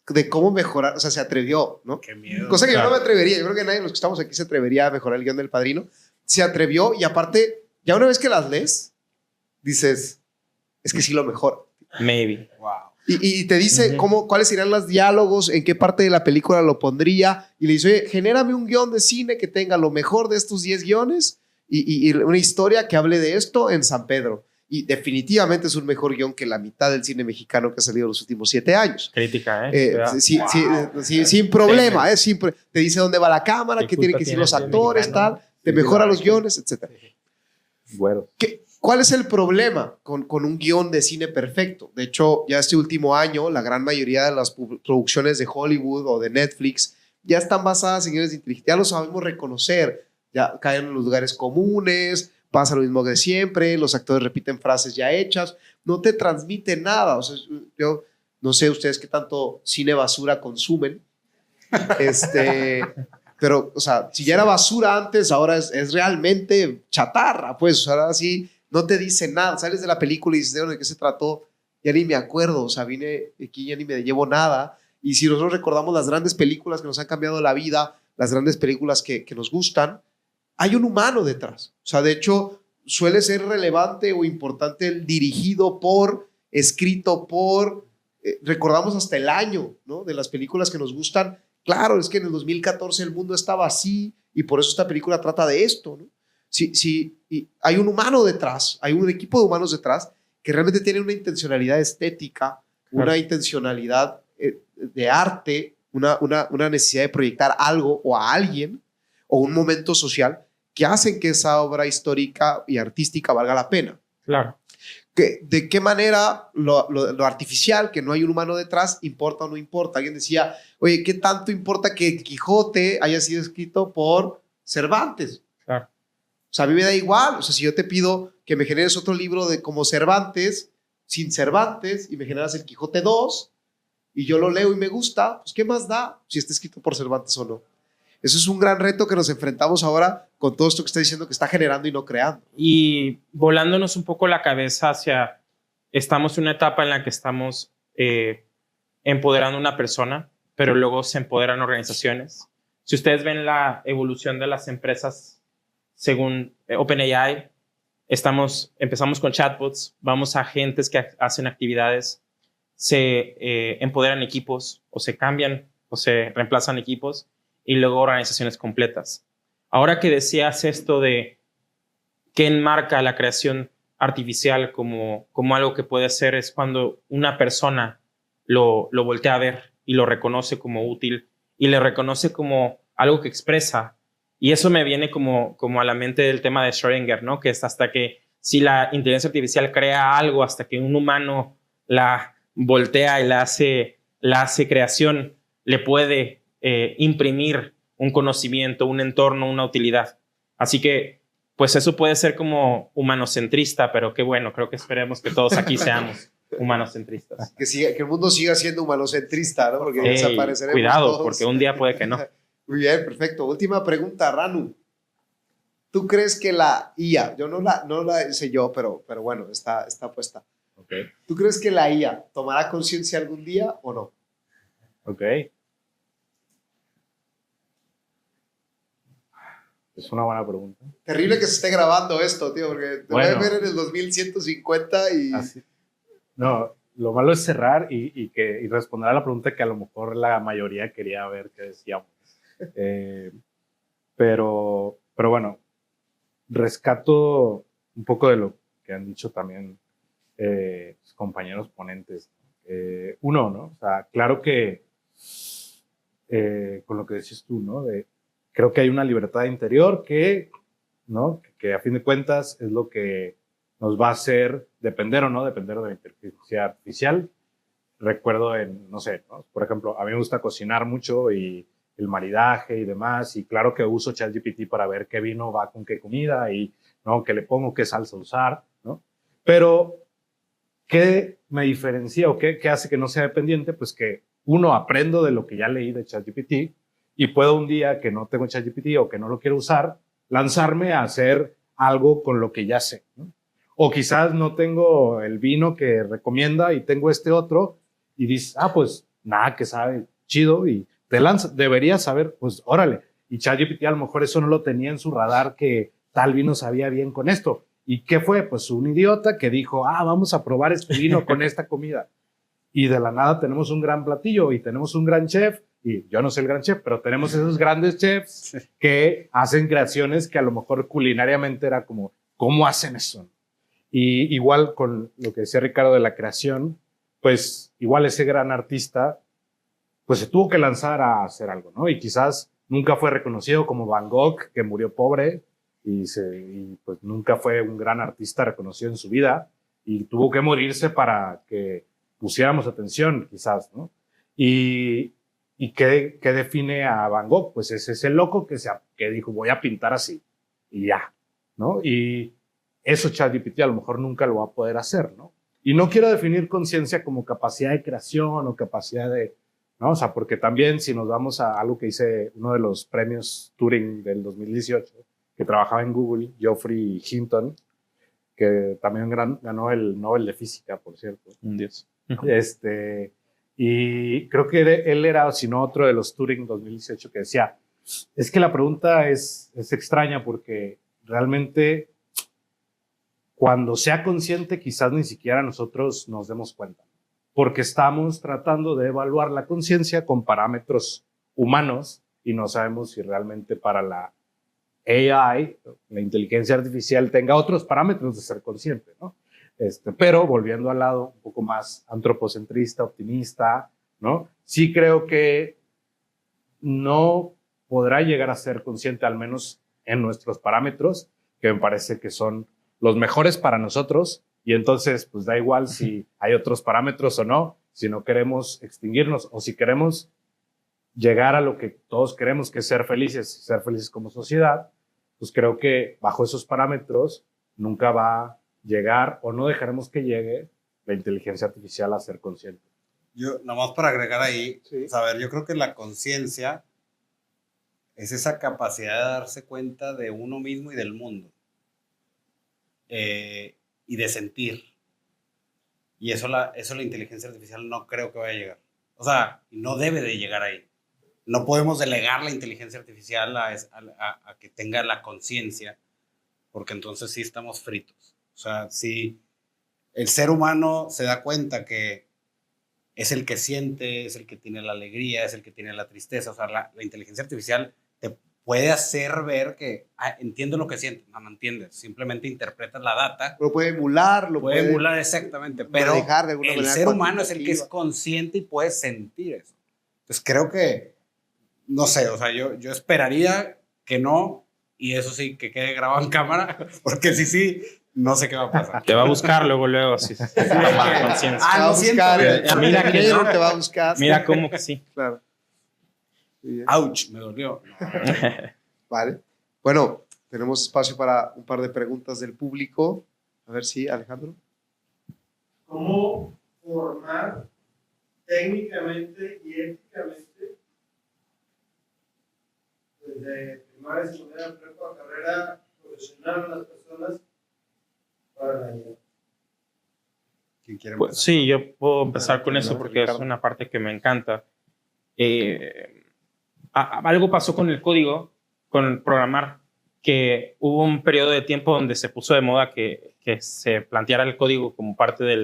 de cómo mejorar, o sea, se atrevió, ¿no? Qué miedo. Cosa que yo no me atrevería, yo creo que nadie de los que estamos aquí se atrevería a mejorar el guión del Padrino. Se atrevió y aparte, ya una vez que las lees, dices, es que sí lo mejor. Maybe. Wow. Y te dice cuáles serían los diálogos, en qué parte de la película lo pondría, y le dice, oye, genérame un guión de cine que tenga lo mejor de estos 10 guiones y una historia que hable de esto en San Pedro. Y definitivamente es un mejor guión que la mitad del cine mexicano que ha salido los últimos 7 años. Crítica, Sin problema, te dice dónde va la cámara, qué tienen que decir los actores, tal, te mejora los guiones, etc. Bueno. ¿Cuál es el problema con un guión de cine perfecto? De hecho, ya este último año, la gran mayoría de las producciones de Hollywood o de Netflix ya están basadas en guiones de inteligencia. Ya lo sabemos reconocer, ya caen en los lugares comunes, pasa lo mismo de siempre, los actores repiten frases ya hechas, no te transmite nada. O sea, yo no sé ustedes qué tanto cine basura consumen, pero, o sea, si ya era basura antes, ahora es realmente chatarra, pues, ahora sí no te dice nada, sales de la película y dices, ¿de qué se trató? Ya ni me acuerdo, o sea, vine aquí, ya ni me llevo nada. Y si nosotros recordamos las grandes películas que nos han cambiado la vida, las grandes películas que nos gustan, hay un humano detrás. O sea, de hecho, suele ser relevante o importante el dirigido por, escrito por, recordamos hasta el año, ¿no? De las películas que nos gustan. Claro, es que en el 2014 el mundo estaba así y por eso esta película trata de esto, ¿no? Sí, y hay un humano detrás, hay un equipo de humanos detrás que realmente tienen una intencionalidad estética, una intencionalidad de arte, una necesidad de proyectar algo o a alguien o un momento social que hacen que esa obra histórica y artística valga la pena. Claro. ¿De qué manera lo artificial, que no hay un humano detrás, importa o no importa? Alguien decía, oye, ¿qué tanto importa que Quijote haya sido escrito por Cervantes? Claro. O sea, a mí me da igual. O sea, si yo te pido que me generes otro libro de como Cervantes, sin Cervantes, y me generas el Quijote 2, y yo lo leo y me gusta, pues ¿qué más da si está escrito por Cervantes o no? Eso es un gran reto que nos enfrentamos ahora con todo esto que está diciendo que está generando y no creando. Y volándonos un poco la cabeza hacia, estamos en una etapa en la que estamos empoderando a una persona, pero luego se empoderan organizaciones. Si ustedes ven la evolución de las empresas según OpenAI, empezamos con chatbots, vamos a agentes que hacen actividades, se empoderan equipos o se cambian o se reemplazan equipos y luego organizaciones completas. Ahora que decías esto de qué enmarca la creación artificial como algo que puede ser, es cuando una persona lo voltea a ver y lo reconoce como útil y le reconoce como algo que expresa. Y eso me viene como a la mente del tema de Schrödinger, ¿no? Que es hasta que si la inteligencia artificial crea algo, hasta que un humano la voltea y la hace creación, le puede imprimir un conocimiento, un entorno, una utilidad. Así que, pues eso puede ser como humanocentrista, pero qué bueno, creo que esperemos que todos aquí seamos humanocentristas. Que el mundo siga siendo humanocentrista, ¿no? Porque desapareceremos cuidado, todos. porque un día puede que no. Muy bien, perfecto. Última pregunta, Ranu. ¿Tú crees que la IA, yo no la hice yo, pero bueno, está puesta. Okay. ¿Tú crees que la IA tomará conciencia algún día o no? Ok. Es una buena pregunta. Terrible que se esté grabando esto, tío, porque te voy a ver en el 2150 y... Así. No, lo malo es cerrar y responder a la pregunta que a lo mejor la mayoría quería ver que decíamos. Pero bueno, rescato un poco de lo que han dicho también sus compañeros ponentes. Uno, ¿no? O sea, claro que con lo que decís tú, ¿no? Creo que hay una libertad interior que ¿no? Que a fin de cuentas es lo que nos va a hacer depender o no depender de la inteligencia artificial. Recuerdo no sé, ¿no? Por ejemplo, a mí me gusta cocinar mucho y el maridaje y demás, y claro que uso ChatGPT para ver qué vino va con qué comida y, ¿no? Qué le pongo, qué salsa usar, ¿no? Pero, ¿qué me diferencia o qué hace que no sea dependiente? Pues que uno, aprendo de lo que ya leí de ChatGPT y puedo un día que no tengo ChatGPT o que no lo quiero usar, lanzarme a hacer algo con lo que ya sé, ¿no? O quizás no tengo el vino que recomienda y tengo este otro y dices, pues nada, que sabe chido y te lanzas, deberías saber, pues órale. Y ChatGPT a lo mejor eso no lo tenía en su radar que tal vino sabía bien con esto. ¿Y qué fue? Pues un idiota que dijo, vamos a probar este vino con esta comida. Y de la nada tenemos un gran platillo y tenemos un gran chef. Y yo no soy el gran chef, pero tenemos esos grandes chefs que hacen creaciones que a lo mejor culinariamente era como, ¿cómo hacen eso? Y igual con lo que decía Ricardo de la creación, pues igual ese gran artista, pues se tuvo que lanzar a hacer algo, ¿no? Y quizás nunca fue reconocido como Van Gogh, que murió pobre y pues nunca fue un gran artista reconocido en su vida y tuvo que morirse para que pusiéramos atención, quizás, ¿no? ¿Y qué define a Van Gogh? Pues es ese loco que dijo, voy a pintar así y ya, ¿no? Y eso ChatGPT a lo mejor nunca lo va a poder hacer, ¿no? Y no quiero definir conciencia como capacidad de creación o capacidad de, ¿no? O sea, porque también si nos vamos a algo que dice uno de los premios Turing del 2018, que trabajaba en Google, Geoffrey Hinton, que también ganó el Nobel de Física, por cierto. Un dios. Y creo que él era, si no, otro de los Turing 2018 que decía, es que la pregunta es extraña porque realmente cuando sea consciente quizás ni siquiera nosotros nos demos cuenta, porque estamos tratando de evaluar la conciencia con parámetros humanos y no sabemos si realmente para la AI, la inteligencia artificial, tenga otros parámetros de ser consciente, ¿no? Pero volviendo al lado un poco más antropocentrista, optimista, ¿no? Sí creo que no podrá llegar a ser consciente, al menos en nuestros parámetros, que me parece que son los mejores para nosotros, y entonces pues da igual si hay otros parámetros o no, si no queremos extinguirnos o si queremos llegar a lo que todos queremos, que es ser felices como sociedad, pues creo que bajo esos parámetros nunca va a llegar o no dejaremos que llegue la inteligencia artificial a ser consciente. Yo, nomás para agregar ahí, saber, yo creo que la conciencia es esa capacidad de darse cuenta de uno mismo y del mundo. Y de sentir. Y eso la inteligencia artificial no creo que vaya a llegar. O sea, no debe de llegar ahí. No podemos delegar la inteligencia artificial a que tenga la conciencia, porque entonces sí estamos fritos. O sea, si el ser humano se da cuenta que es el que siente, es el que tiene la alegría, es el que tiene la tristeza, o sea, la inteligencia artificial te puede hacer ver que entiendo lo que sientes, no entiendes, simplemente interpretas la data. Lo puede emular, puede emular exactamente, pero el ser humano es el que es consciente y puede sentir eso. Entonces creo que, no sé, o sea, yo esperaría que no, y eso sí, que quede grabado en cámara, porque sí, no sé qué va a pasar. Te va a buscar luego, si toma conciencia. Lo siento. Mira que no. Te va a buscar. Mira cómo que sí. Claro. Ouch, me dolió. Vale. Bueno, tenemos espacio para un par de preguntas del público. A ver si, Alejandro. ¿Cómo formar técnicamente y éticamente desde primaria, secundaria, prepa, carrera profesional a las personas para la IA? ¿Quién quiere empezar? Pues, sí, yo puedo empezar con eso porque es una parte que me encanta. Algo pasó con el código, con el programar, que hubo un periodo de tiempo donde se puso de moda que se planteara el código como parte de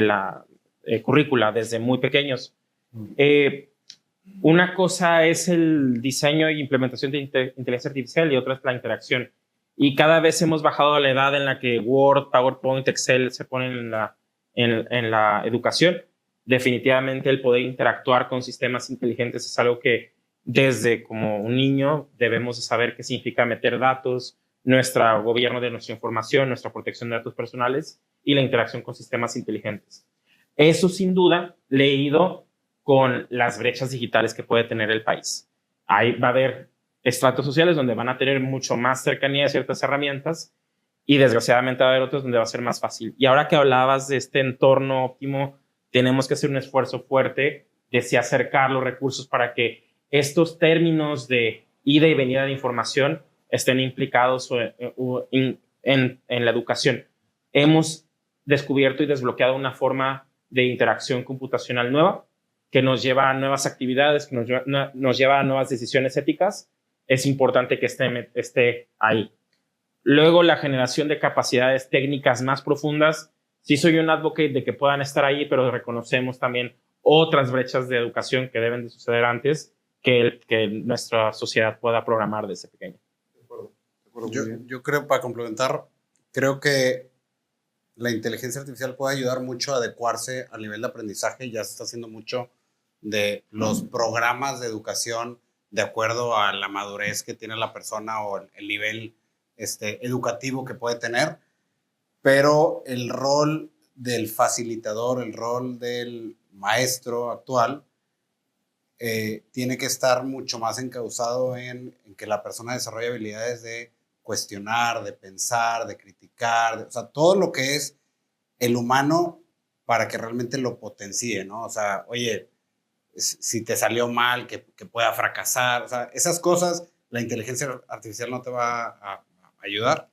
la currícula desde muy pequeños. Una cosa es el diseño e implementación de inteligencia artificial y otra es la interacción. Y cada vez hemos bajado a la edad en la que Word, PowerPoint, Excel se ponen en la educación. Definitivamente el poder interactuar con sistemas inteligentes es algo que desde como un niño debemos de saber qué significa meter datos, nuestro gobierno de nuestra información, nuestra protección de datos personales y la interacción con sistemas inteligentes. Eso sin duda leído con las brechas digitales que puede tener el país. Ahí va a haber estratos sociales donde van a tener mucho más cercanía a ciertas herramientas y desgraciadamente va a haber otros donde va a ser más fácil. Y ahora que hablabas de este entorno óptimo, tenemos que hacer un esfuerzo fuerte de si acercar los recursos para que estos términos de ida y venida de información estén implicados en la educación. Hemos descubierto y desbloqueado una forma de interacción computacional nueva que nos lleva a nuevas actividades, que nos lleva a nuevas decisiones éticas. Es importante que esté ahí. Luego, la generación de capacidades técnicas más profundas. Sí soy un advocate de que puedan estar ahí, pero reconocemos también otras brechas de educación que deben de suceder antes que nuestra sociedad pueda programar desde pequeño. Yo creo, para complementar, creo que la inteligencia artificial puede ayudar mucho a adecuarse al nivel de aprendizaje. Ya se está haciendo mucho de los programas de educación de acuerdo a la madurez que tiene la persona o el nivel educativo que puede tener, pero el rol del facilitador, el rol del maestro actual, tiene que estar mucho más encauzado en que la persona desarrolle habilidades de cuestionar, de pensar, de criticar, o sea, todo lo que es el humano para que realmente lo potencie, ¿no? O sea, oye, si te salió mal, que pueda fracasar, o sea, esas cosas, la inteligencia artificial no te va a ayudar.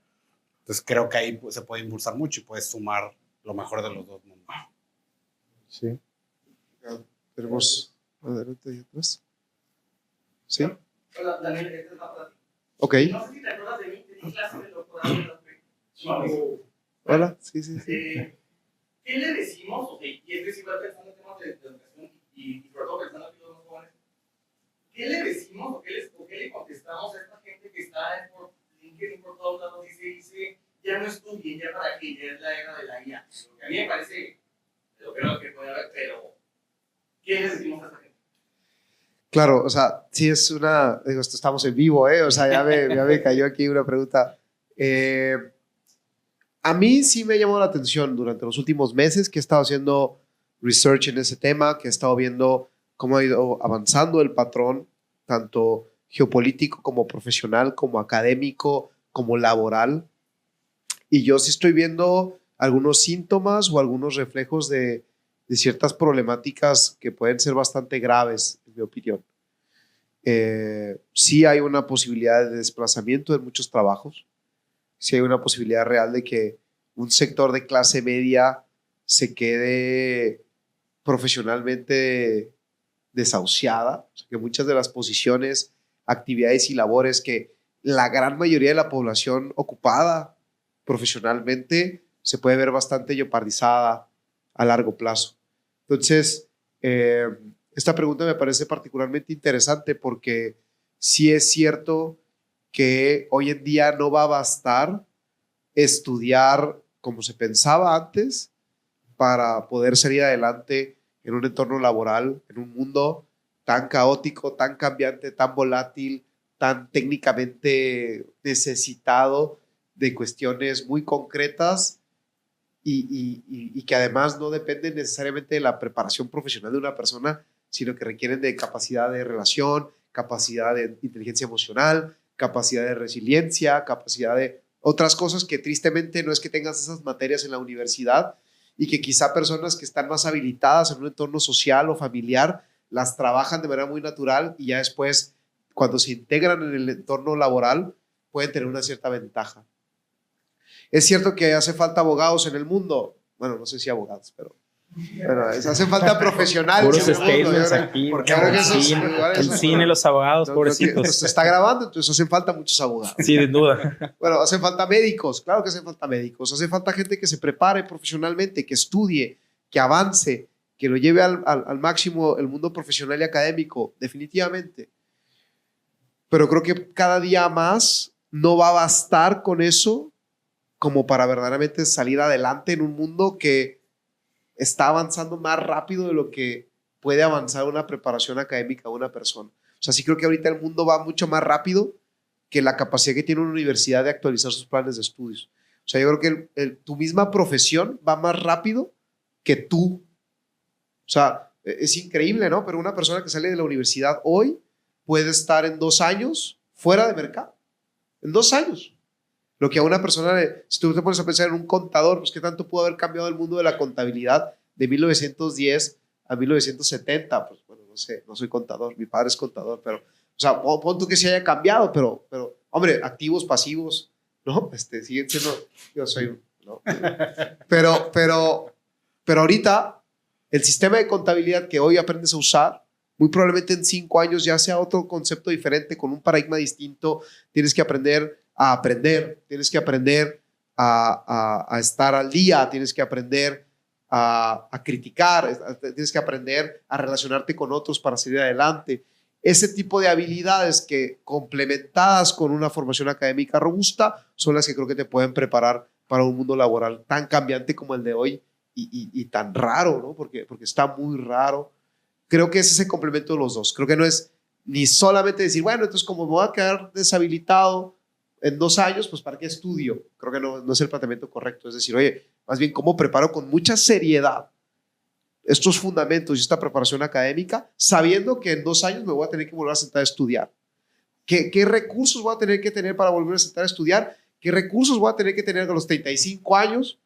Entonces creo que ahí se puede impulsar mucho y puedes sumar lo mejor de los dos mundos. Sí. Tenemos adelante y atrás. ¿Sí? Hola, Daniel, esta es la plática. Ok. No sé si te acuerdas de mí, te di clase de doctorado de la Hola, sí, sí, sí. ¿Qué le decimos? O sea, y es decir, pensando en temas de educación y sobre todo pensando en los más jóvenes, ¿qué le decimos o qué le contestamos a esta gente que está por LinkedIn, por todos lados, dice, ya no estudien, ya para qué, ya es la era de la IA? Lo que a mí me parece lo peor que puede haber, pero ¿qué le decimos a esta gente? Claro, o sea, sí es estamos en vivo, o sea, ya me cayó aquí una pregunta. A mí sí me llamó la atención durante los últimos meses que he estado haciendo research en ese tema, que he estado viendo cómo ha ido avanzando el patrón, tanto geopolítico como profesional, como académico, como laboral. Y yo sí estoy viendo algunos síntomas o algunos reflejos de ciertas problemáticas que pueden ser bastante graves, en mi opinión. Sí hay una posibilidad de desplazamiento de muchos trabajos. Sí hay una posibilidad real de que un sector de clase media se quede profesionalmente desahuciada, o sea, que muchas de las posiciones, actividades y labores que la gran mayoría de la población ocupada profesionalmente se puede ver bastante jeopardizada a largo plazo. Entonces, esta pregunta me parece particularmente interesante porque sí es cierto que hoy en día no va a bastar estudiar como se pensaba antes para poder salir adelante en un entorno laboral, en un mundo tan caótico, tan cambiante, tan volátil, tan técnicamente necesitado de cuestiones muy concretas y que además no dependen necesariamente de la preparación profesional de una persona, sino que requieren de capacidad de relación, capacidad de inteligencia emocional, capacidad de resiliencia, capacidad de otras cosas que tristemente no es que tengas esas materias en la universidad y que quizá personas que están más habilitadas en un entorno social o familiar las trabajan de manera muy natural y ya después cuando se integran en el entorno laboral pueden tener una cierta ventaja. Es cierto que hace falta abogados en el mundo, bueno, no sé si abogados, pero bueno, hacen falta profesionales. Puros statements aquí. Porque ahora que el cine, los abogados, pobrecitos. Se está grabando, entonces hacen falta muchos abogados. Sí, sin duda. Bueno, hacen falta médicos, claro que hacen falta médicos. Hace falta gente que se prepare profesionalmente, que estudie, que avance, que lo lleve al máximo el mundo profesional y académico, definitivamente. Pero creo que cada día más no va a bastar con eso como para verdaderamente salir adelante en un mundo que está avanzando más rápido de lo que puede avanzar una preparación académica de una persona. O sea, sí creo que ahorita el mundo va mucho más rápido que la capacidad que tiene una universidad de actualizar sus planes de estudios. O sea, yo creo que tu misma profesión va más rápido que tú. O sea, es increíble, ¿no? Pero una persona que sale de la universidad hoy puede estar en 2 años fuera de mercado. En 2 años. Lo que a una persona, si tú te pones a pensar en un contador, pues qué tanto pudo haber cambiado el mundo de la contabilidad de 1910 a 1970. Pues bueno, no sé, no soy contador, mi padre es contador, pero, o sea, pon tú que se haya cambiado, pero, hombre, activos, pasivos, ¿no? Siguen siendo, yo soy, ¿no? Pero ahorita, el sistema de contabilidad que hoy aprendes a usar, muy probablemente en 5 años ya sea otro concepto diferente, con un paradigma distinto. Tienes que aprender a aprender, tienes que aprender a estar al día, tienes que aprender a criticar, tienes que aprender a relacionarte con otros para salir adelante. Ese tipo de habilidades que, complementadas con una formación académica robusta, son las que creo que te pueden preparar para un mundo laboral tan cambiante como el de hoy y tan raro, ¿no? Porque está muy raro. Creo que ese es el complemento de los dos. Creo que no es ni solamente decir, bueno, entonces como me voy a quedar deshabilitado en 2 años, pues ¿para qué estudio? Creo que no es el planteamiento correcto. Es decir, oye, más bien cómo preparo con mucha seriedad estos fundamentos y esta preparación académica, sabiendo que en 2 años me voy a tener que volver a sentar a estudiar. ¿Qué recursos voy a tener que tener para volver a sentar a estudiar? ¿Qué recursos voy a tener que tener a los 35 años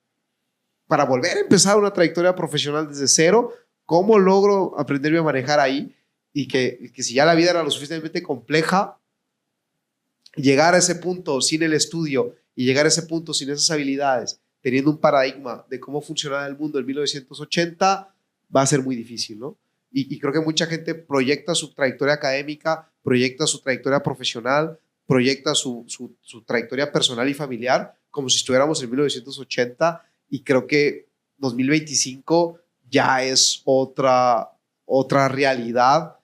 para volver a empezar una trayectoria profesional desde cero? ¿Cómo logro aprenderme a manejar ahí? Y que si ya la vida era lo suficientemente compleja, llegar a ese punto sin el estudio y llegar a ese punto sin esas habilidades, teniendo un paradigma de cómo funcionaba el mundo en 1980, va a ser muy difícil, ¿no? Y creo que mucha gente proyecta su trayectoria académica, proyecta su trayectoria profesional, proyecta su trayectoria personal y familiar como si estuviéramos en 1980, y creo que 2025 ya es otra realidad,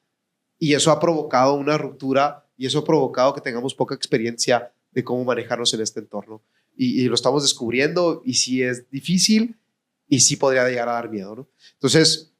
y eso ha provocado una ruptura y eso ha provocado que tengamos poca experiencia de cómo manejarnos en este entorno. Y lo estamos descubriendo, y sí es difícil y sí podría llegar a dar miedo, ¿no? Entonces,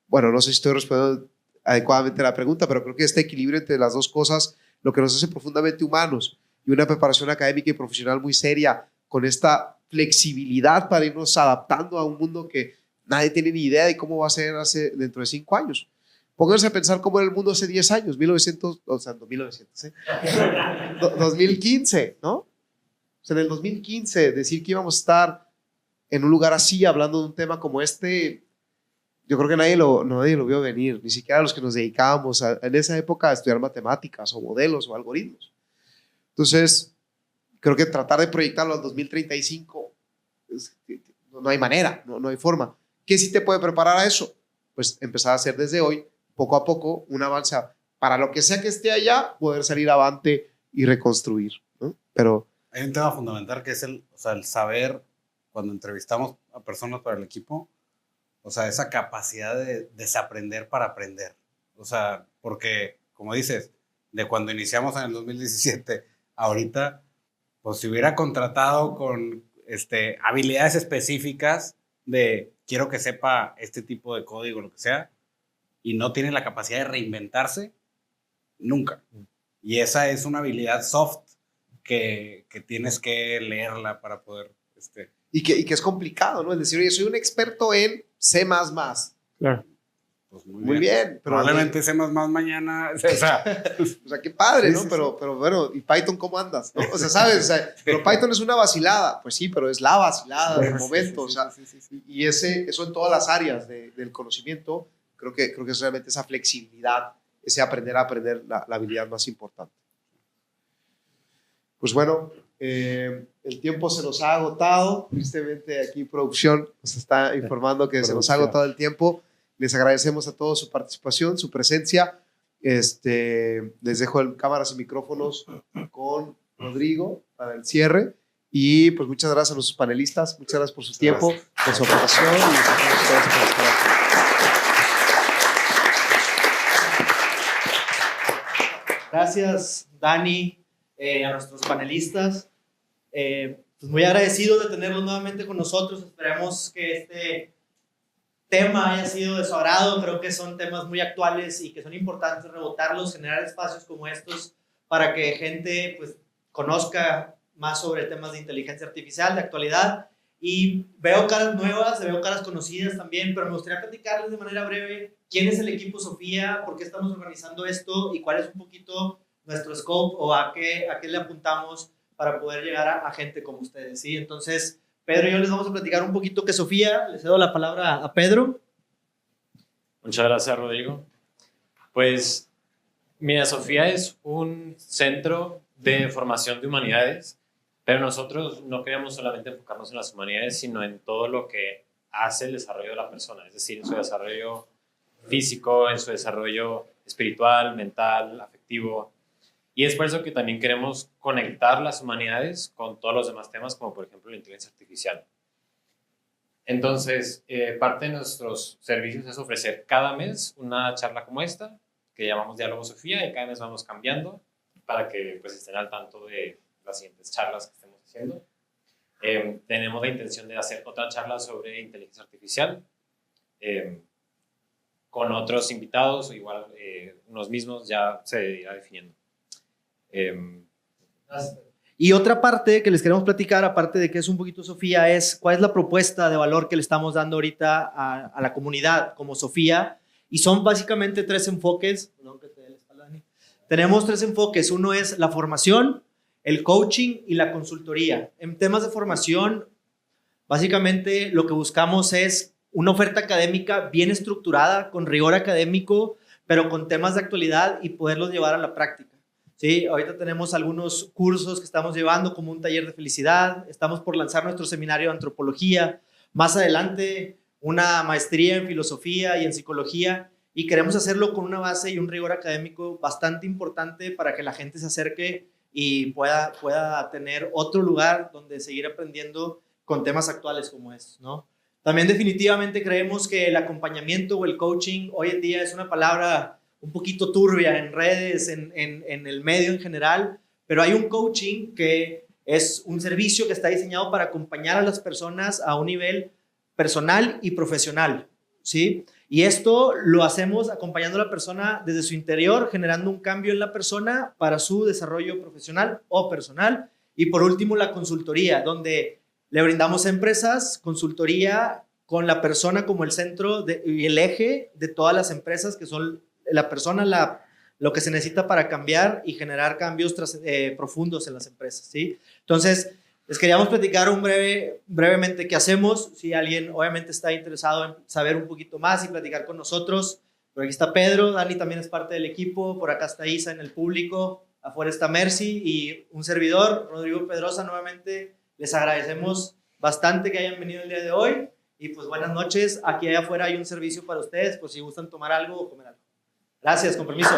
bueno, no sé si estoy respondiendo adecuadamente a la pregunta, pero creo que este equilibrio entre las dos cosas, lo que nos hace profundamente humanos, y una preparación académica y profesional muy seria, con esta flexibilidad para irnos adaptando a un mundo que nadie tiene ni idea de cómo va a ser dentro de 5 años. Pónganse a pensar cómo era el mundo hace 10 años, 2015, ¿no? O sea, en el 2015, decir que íbamos a estar en un lugar así, hablando de un tema como este, yo creo que nadie lo vio venir, ni siquiera los que nos dedicábamos en esa época a estudiar matemáticas o modelos o algoritmos. Entonces, creo que tratar de proyectarlo al 2035, no hay manera, no hay forma. ¿Qué sí te puede preparar a eso? Pues empezar a hacer desde hoy, poco a poco, un avance para lo que sea que esté allá, poder salir avante y reconstruir, ¿no? Pero hay un tema fundamental que es el saber, cuando entrevistamos a personas para el equipo, o sea, esa capacidad de desaprender para aprender. O sea, porque, como dices, de cuando iniciamos en el 2017, ahorita, pues si hubiera contratado con habilidades específicas de quiero que sepa este tipo de código, lo que sea, y no tiene la capacidad de reinventarse, nunca. Y esa es una habilidad soft que tienes que leerla para poder... Y que es complicado, ¿no? Es decir, oye, soy un experto en C++. Claro. Pues muy bien. Pero probablemente C++ mañana... O sea, qué padre, sí, ¿no? sí, pero bueno, ¿y Python cómo andas? ¿No? O sea, ¿sabes? O sea, pero Python es una vacilada. Pues sí, pero es la vacilada del momento. O sea, y eso en todas las áreas del conocimiento, creo que es realmente esa flexibilidad, ese aprender a aprender la habilidad más importante. Pues bueno, el tiempo se nos ha agotado. Tristemente aquí producción nos está informando que se nos ha agotado el tiempo. Les agradecemos a todos su participación, su presencia. Les dejo cámaras y micrófonos con Rodrigo para el cierre. Y pues muchas gracias a nuestros panelistas. Muchas gracias por su tiempo, por su aportación. Y muchas gracias por estar aquí. Gracias, Dani, a nuestros panelistas. Pues muy agradecidos de tenerlos nuevamente con nosotros. Esperemos que este tema haya sido de su agrado. Creo que son temas muy actuales y que son importantes rebotarlos, generar espacios como estos para que gente pues, conozca más sobre temas de inteligencia artificial, de actualidad. Y veo caras nuevas, veo caras conocidas también, pero me gustaría platicarles de manera breve quién es el equipo Sofía, por qué estamos organizando esto y cuál es un poquito nuestro scope o a qué le apuntamos para poder llegar a gente como ustedes, ¿sí? Entonces, Pedro y yo les vamos a platicar un poquito que Sofía. Le cedo la palabra a Pedro. Muchas gracias, Rodrigo. Pues, mira, Sofía es un centro de formación de humanidades, pero nosotros no queremos solamente enfocarnos en las humanidades, sino en todo lo que hace el desarrollo de la persona, es decir, en su desarrollo físico, en su desarrollo espiritual, mental, afectivo. Y es por eso que también queremos conectar las humanidades con todos los demás temas, como por ejemplo la inteligencia artificial. Entonces, parte de nuestros servicios es ofrecer cada mes una charla como esta, que llamamos Diálogo Sofía, y cada mes vamos cambiando para que pues, estén al tanto de las siguientes charlas que estemos haciendo. Tenemos la intención de hacer otra charla sobre inteligencia artificial con otros invitados, o igual unos mismos, ya se irá definiendo. Y otra parte que les queremos platicar, aparte de que es un poquito Sofía, es cuál es la propuesta de valor que le estamos dando ahorita a la comunidad como Sofía. Y son básicamente 3 enfoques. Perdón que te dé la espalda, Dani. Tenemos 3 enfoques. Uno es la formación, el coaching y la consultoría. En temas de formación, básicamente lo que buscamos es una oferta académica bien estructurada, con rigor académico, pero con temas de actualidad y poderlos llevar a la práctica. Sí, ahorita tenemos algunos cursos que estamos llevando, como un taller de felicidad. Estamos por lanzar nuestro seminario de antropología. Más adelante, una maestría en filosofía y en psicología. Y queremos hacerlo con una base y un rigor académico bastante importante para que la gente se acerque y pueda tener otro lugar donde seguir aprendiendo con temas actuales como estos, ¿no? También definitivamente creemos que el acompañamiento o el coaching hoy en día es una palabra un poquito turbia en redes, en el medio en general, pero hay un coaching que es un servicio que está diseñado para acompañar a las personas a un nivel personal y profesional, ¿sí? Y esto lo hacemos acompañando a la persona desde su interior, generando un cambio en la persona para su desarrollo profesional o personal. Y por último, la consultoría, donde le brindamos a empresas consultoría con la persona como el centro y el eje de todas las empresas, que son la persona, lo que se necesita para cambiar y generar cambios profundos en las empresas, ¿sí? Entonces, les queríamos platicar brevemente qué hacemos. Si alguien obviamente está interesado en saber un poquito más y platicar con nosotros, por aquí está Pedro, Dani también es parte del equipo, por acá está Isa en el público, afuera está Mercy y un servidor, Rodrigo Pedrosa. Nuevamente les agradecemos bastante que hayan venido el día de hoy y pues buenas noches. Aquí allá afuera hay un servicio para ustedes por si gustan tomar algo o comer algo. Gracias, con permiso.